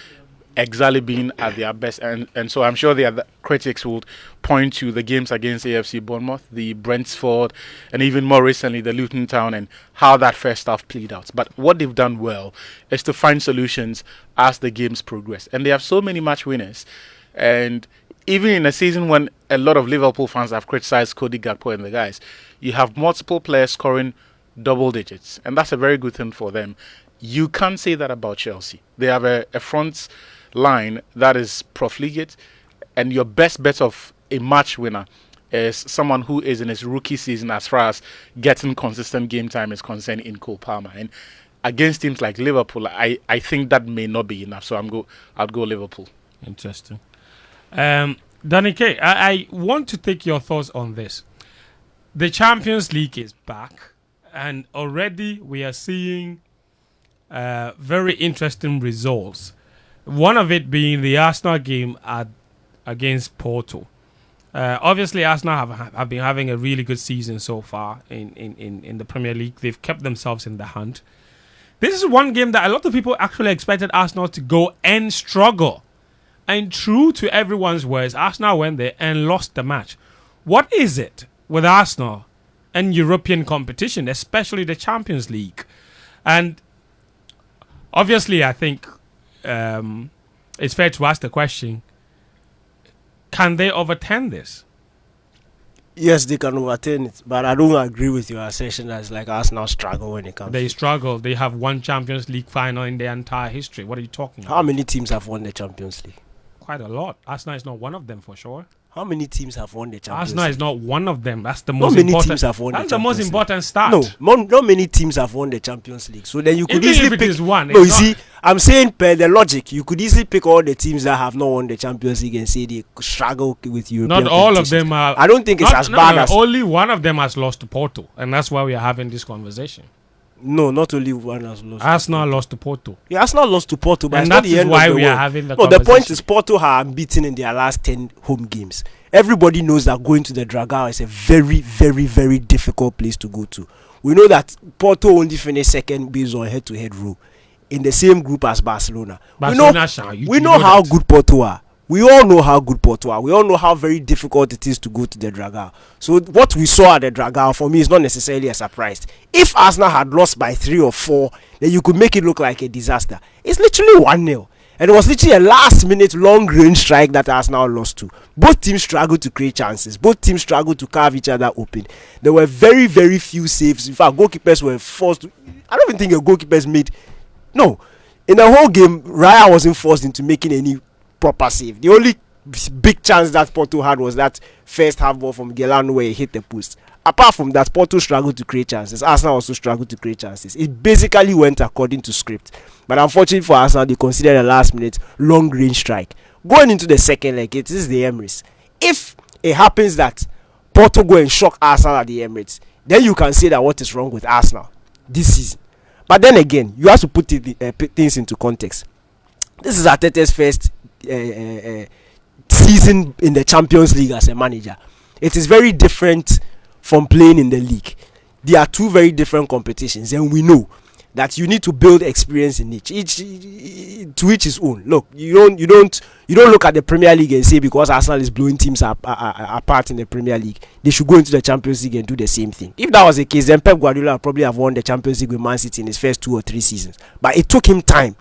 exactly being at their best. And so I'm sure the critics will point to the games against AFC Bournemouth, the Brentford, and even more recently the Luton Town, and how that first half played out. But what they've done well is to find solutions as the games progress. And they have so many match winners. And even in a season when a lot of Liverpool fans have criticized Cody Gakpo and the guys, you have multiple players scoring double digits, and that's a very good thing for them. You can't say that about Chelsea. They have a front line that is profligate, and your best bet of a match winner is someone who is in his rookie season as far as getting consistent game time is concerned in Cole Palmer. And against teams like Liverpool, I think that may not be enough. So I'd go Liverpool. Interesting. Danny K, I want to take your thoughts on this. The Champions League is back, and already we are seeing very interesting results. One of it being the Arsenal game against Porto. Obviously, Arsenal have been having a really good season so far in the Premier League. They've kept themselves in the hunt. This is one game that a lot of people actually expected Arsenal to go and struggle. And true to everyone's words, Arsenal went there and lost the match. What is it with Arsenal and European competition, especially the Champions League? And obviously, I think it's fair to ask the question, can they overturn this? Yes, they can overturn it, but I don't agree with your assertion that like Arsenal struggle when it comes. They struggle. They have one Champions League final in their entire history. What are you talking about? How many teams have won the Champions League? Quite a lot. Arsenal is not one of them for sure. How many teams have won the Champions Arsenal League? is not one of them. That's the Not most many important. teams have won That's the the most Champions important start. Not many teams have won the Champions League. So then you could Even easily if it pick is one, No, it's you not- see, I'm saying per the logic, you could easily pick all the teams that have not won the Champions League and say they struggle with European Not all of competitions. them are. I don't think it's not- as no, bad no, as only one of them has lost to Porto, and that's why we are having this conversation. no, not only one has lost. Arsenal lost to Porto. Yeah, Arsenal lost to Porto, but And it's not that the is end why of the we are world. having the No, the point conversation. is Porto are unbeaten in their last 10 home games. Everybody knows that going to the Dragao is a very, very, very difficult place to go to. We know that Porto only finished second based on head-to-head rule in the same group as Barcelona. Barcelona shall. You We know know how that. good Porto are. We all know how good Porto are. We all know how very difficult it is to go to the Dragao. So what we saw at the Dragao for me is not necessarily a surprise. If Arsenal had lost by 3 or 4, then you could make it look like a disaster. It's literally 1-0. And it was literally a last-minute long-range strike that Arsenal lost to. Both teams struggled to create chances. Both teams struggled to carve each other open. There were very, very few saves. In fact, goalkeepers were forced to... I don't even think a goalkeepers made... No. In the whole game, Raya wasn't forced into making any proper save. The only big chance that Porto had was that first half ball from Gelano where he hit the post. Apart from that, Porto struggled to create chances. Arsenal also struggled to create chances. It basically went according to script. But unfortunately for Arsenal, they considered a last-minute long-range strike. Going into the second leg, it is the Emirates. If it happens that Porto go and shock Arsenal at the Emirates, then you can say that what is wrong with Arsenal this season. But then again, you have to put things into context. This is Arteta's first season in the Champions League as a manager. It is very different from playing in the league. They are two very different competitions, and we know that you need to build experience in each to each his own. Look, you don't look at the Premier League and say because Arsenal is blowing teams apart in the Premier League, they should go into the Champions League and do the same thing. If that was the case, then Pep Guardiola would probably have won the Champions League with Man City in his first 2 or 3 seasons. But it took him time,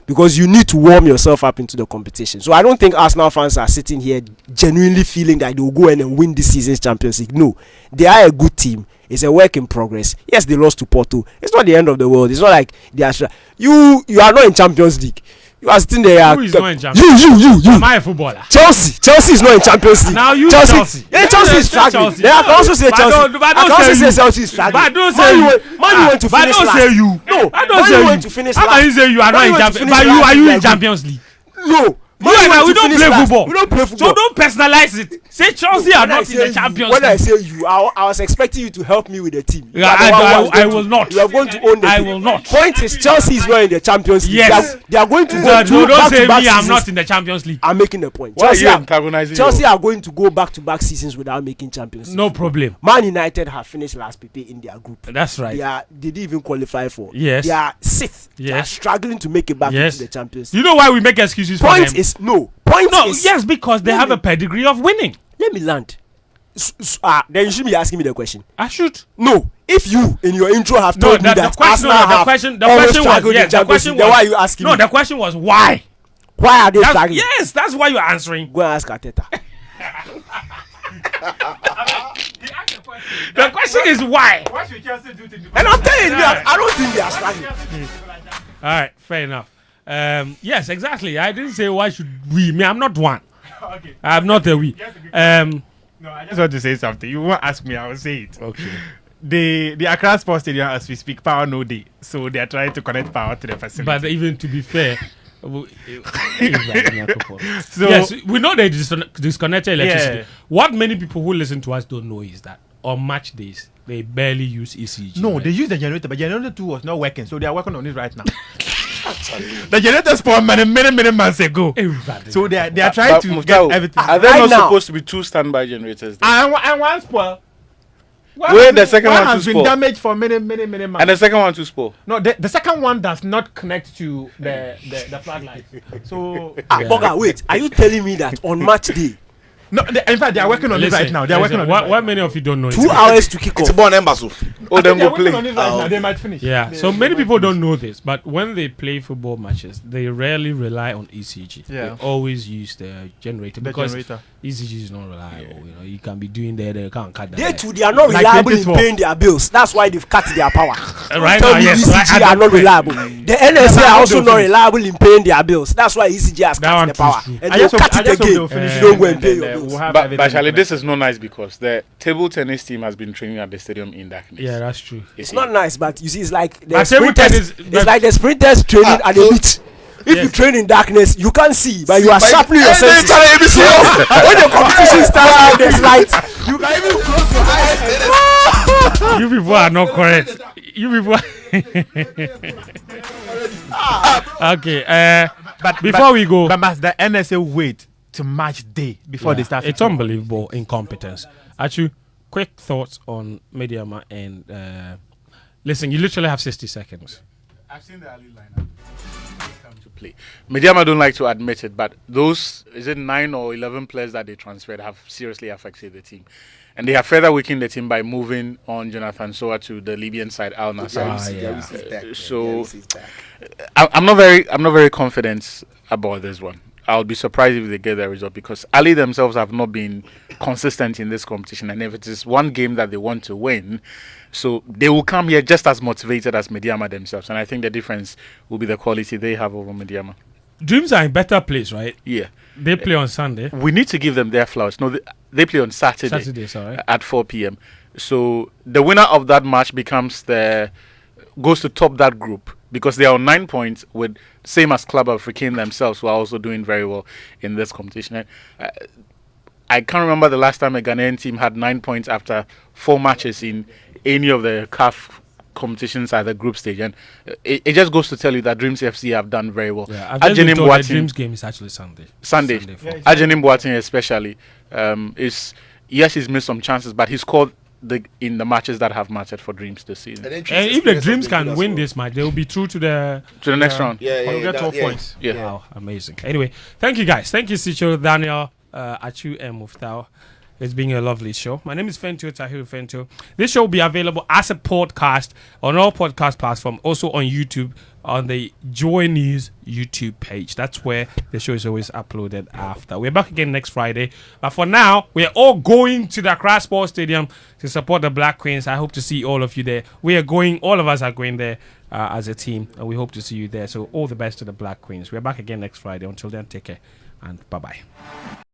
because you need to warm yourself up into the competition. So I don't think Arsenal fans are sitting here genuinely feeling that they will go in and win this season's Champions League. No, they are a good team. It's a work in progress. Yes, they lost to Porto. It's not the end of the world. It's not like they are. You are not in Champions League. You are sitting there. Who is not in Champions You. Am I a footballer? Chelsea is not in Champions League. Now you Chelsea. Yeah, Chelsea is struggling. Chelsea. Then I can also say But Chelsea. don't- but I don't can also say say you. Chelsea is struggling. But don't say you. Man, you went to But finish don't last. say you. No, I Man, don't you say went you. to finish How last. can you say you are Man, not in went to Champions? finish But last are you in league. Champions League? No. You and I, we don't play football. We don't play football. So don't personalize it. Say Chelsea are When I not in say the you- Champions When I League. say you, I was expecting you to help me with the team. You Yeah, are the one who I was going will to- not. You are going to own the I team. will not. Point is, Chelsea is not in the Champions League. Yes. They are going to go No, two don't say back-to-back me. I'm seasons. not in the Champions League. I'm making the point. Why are Chelsea you are, antagonizing Chelsea your- are going to go back-to-back seasons without making Champions League. No problem. Man United have finished last PP in their group. That's right. They didn't even qualify for. Yes. They are sixth. They are Yes. struggling to make it back Yes. into the Champions League. You know why we make excuses for Point them? is no. Point No, is yes, because they Let have me- a pedigree of winning. Let me land. Then you should be asking me the question. I should. No, if you in your intro have No, told me the that question, Arsenal no, the have question always was struggled in yes, the Champions question League, then was why are you asking no, me? the question was why. Why are they That's, struggling? yes, that's why you're answering. Go and ask Arteta. The question is why. What should Chelsea do to And I'm telling you, I don't think they are struggling. All right, fair enough. Yes, exactly. I didn't say why should we. Me, I'm not one. Okay. I'm not a we. No, I just want to say something. You won't ask me, I will say it. Okay. The Accra Sports Stadium, as we speak, power no day. So they are trying to connect power to the facility. But even to be fair, so so yes, we know they disconnected electricity. Yeah. What many people who listen to us don't know is that on match days they barely use ECG. no, right? they use the generator, but generator 2 was not working, so they are working on it right now. The generator spawned many months ago. So they are trying But to Muftawu, get everything. Are there Right not now. supposed to be 2 standby generators there? And one spoil. Where the second one has to been spoil? damaged for many months. And the second one to spoil. No, the second one does not connect to the floodlight. So Boga, wait. Are you telling me that on match day, no, in fact they are working on it right now. They are working on it. What, right what now. many of you don't know? 2 hours to kick It's off? born embassy. Oh, then They are go working on play. it right now. They might finish. Yeah, so many people don't know this, but when they play football matches, they rarely rely on ECG. Yeah. They always use the generator The because generator. ECG is not reliable. You know, you can be doing there, they can't cut that. They too, they are not Like reliable in 2012. paying their bills. That's why they've cut their power. Right Tell now, me yes, ECG right, are at not the- reliable. The NSA are also not reliable in paying their bills. That's why ECG has That cut one the too power. is true. And I they'll just cut hope it they'll again finish if it you don't go and and pay then, your we'll bills. have But everything Charlie, connected. this is not nice because the table tennis team has been training at the stadium in darkness. Yeah, that's true. It's not nice, but you see, it's like the But table sprinters. tennis- It's like the sprinters training at the so- beach. If you Yes. train in darkness, you can't see, but you are but- sharpening your Hey, then senses. Charlie, ABC. When the competition starts and there's light, You can even close your eyes. You people are not correct. You people are okay, but before we go, But must the NSA wait to match day before they start? it's unbelievable incompetence. Actually, quick thoughts on Mediama and listen, you literally have 60 seconds. I've seen the early lineup. To play. Mediama don't like to admit it, but those 9 or 11 players that they transferred have seriously affected the team. And they have further weakened the team by moving on Jonathan Soa to the Libyan side, Al Nassr. So I'm not very confident about this one. I'll be surprised if they get the result because Ali themselves have not been consistent in this competition, and if it is one game that they want to win, so they will come here just as motivated as Mediama themselves, and I think the difference will be the quality they have over Mediama. Dreams are in better place, right? Yeah, They play on Sunday. we need to give them their flowers. No, they play on Saturday. Saturday, sorry. At 4 p.m. So the winner of that match goes to top that group because they are on 9 points with same as Club Africain themselves, who are also doing very well in this competition. I can't remember the last time a Ghanaian team had 9 points after 4 matches in any of the CAF competitions at the group stage, and it just goes to tell you that Dreams FC have done very well. Yeah, I've just been told the Dreams game is actually Sunday. Sunday. Ajenim Boateng especially he's missed some chances, but he scored in the matches that have mattered for Dreams this season. And then And if the Dreams can win this match, they will be through to the To the next round. Yeah, We'll get 12 points. Yeah. Wow, amazing. Anyway, thank you guys. Thank you, Sitso, Daniel, Atsu, and Muftawu. It's been a lovely show. My name is Fentuo, Tahiru Fentuo. This show will be available as a podcast on all podcast platforms, also on YouTube, on the Joy News YouTube page. That's where the show is always uploaded after. We're back again next Friday. But for now, we're all going to the Accra Sports Stadium to support the Black Queens. I hope to see all of you there. All of us are going there as a team, and we hope to see you there. So all the best to the Black Queens. We're back again next Friday. Until then, take care, and bye-bye.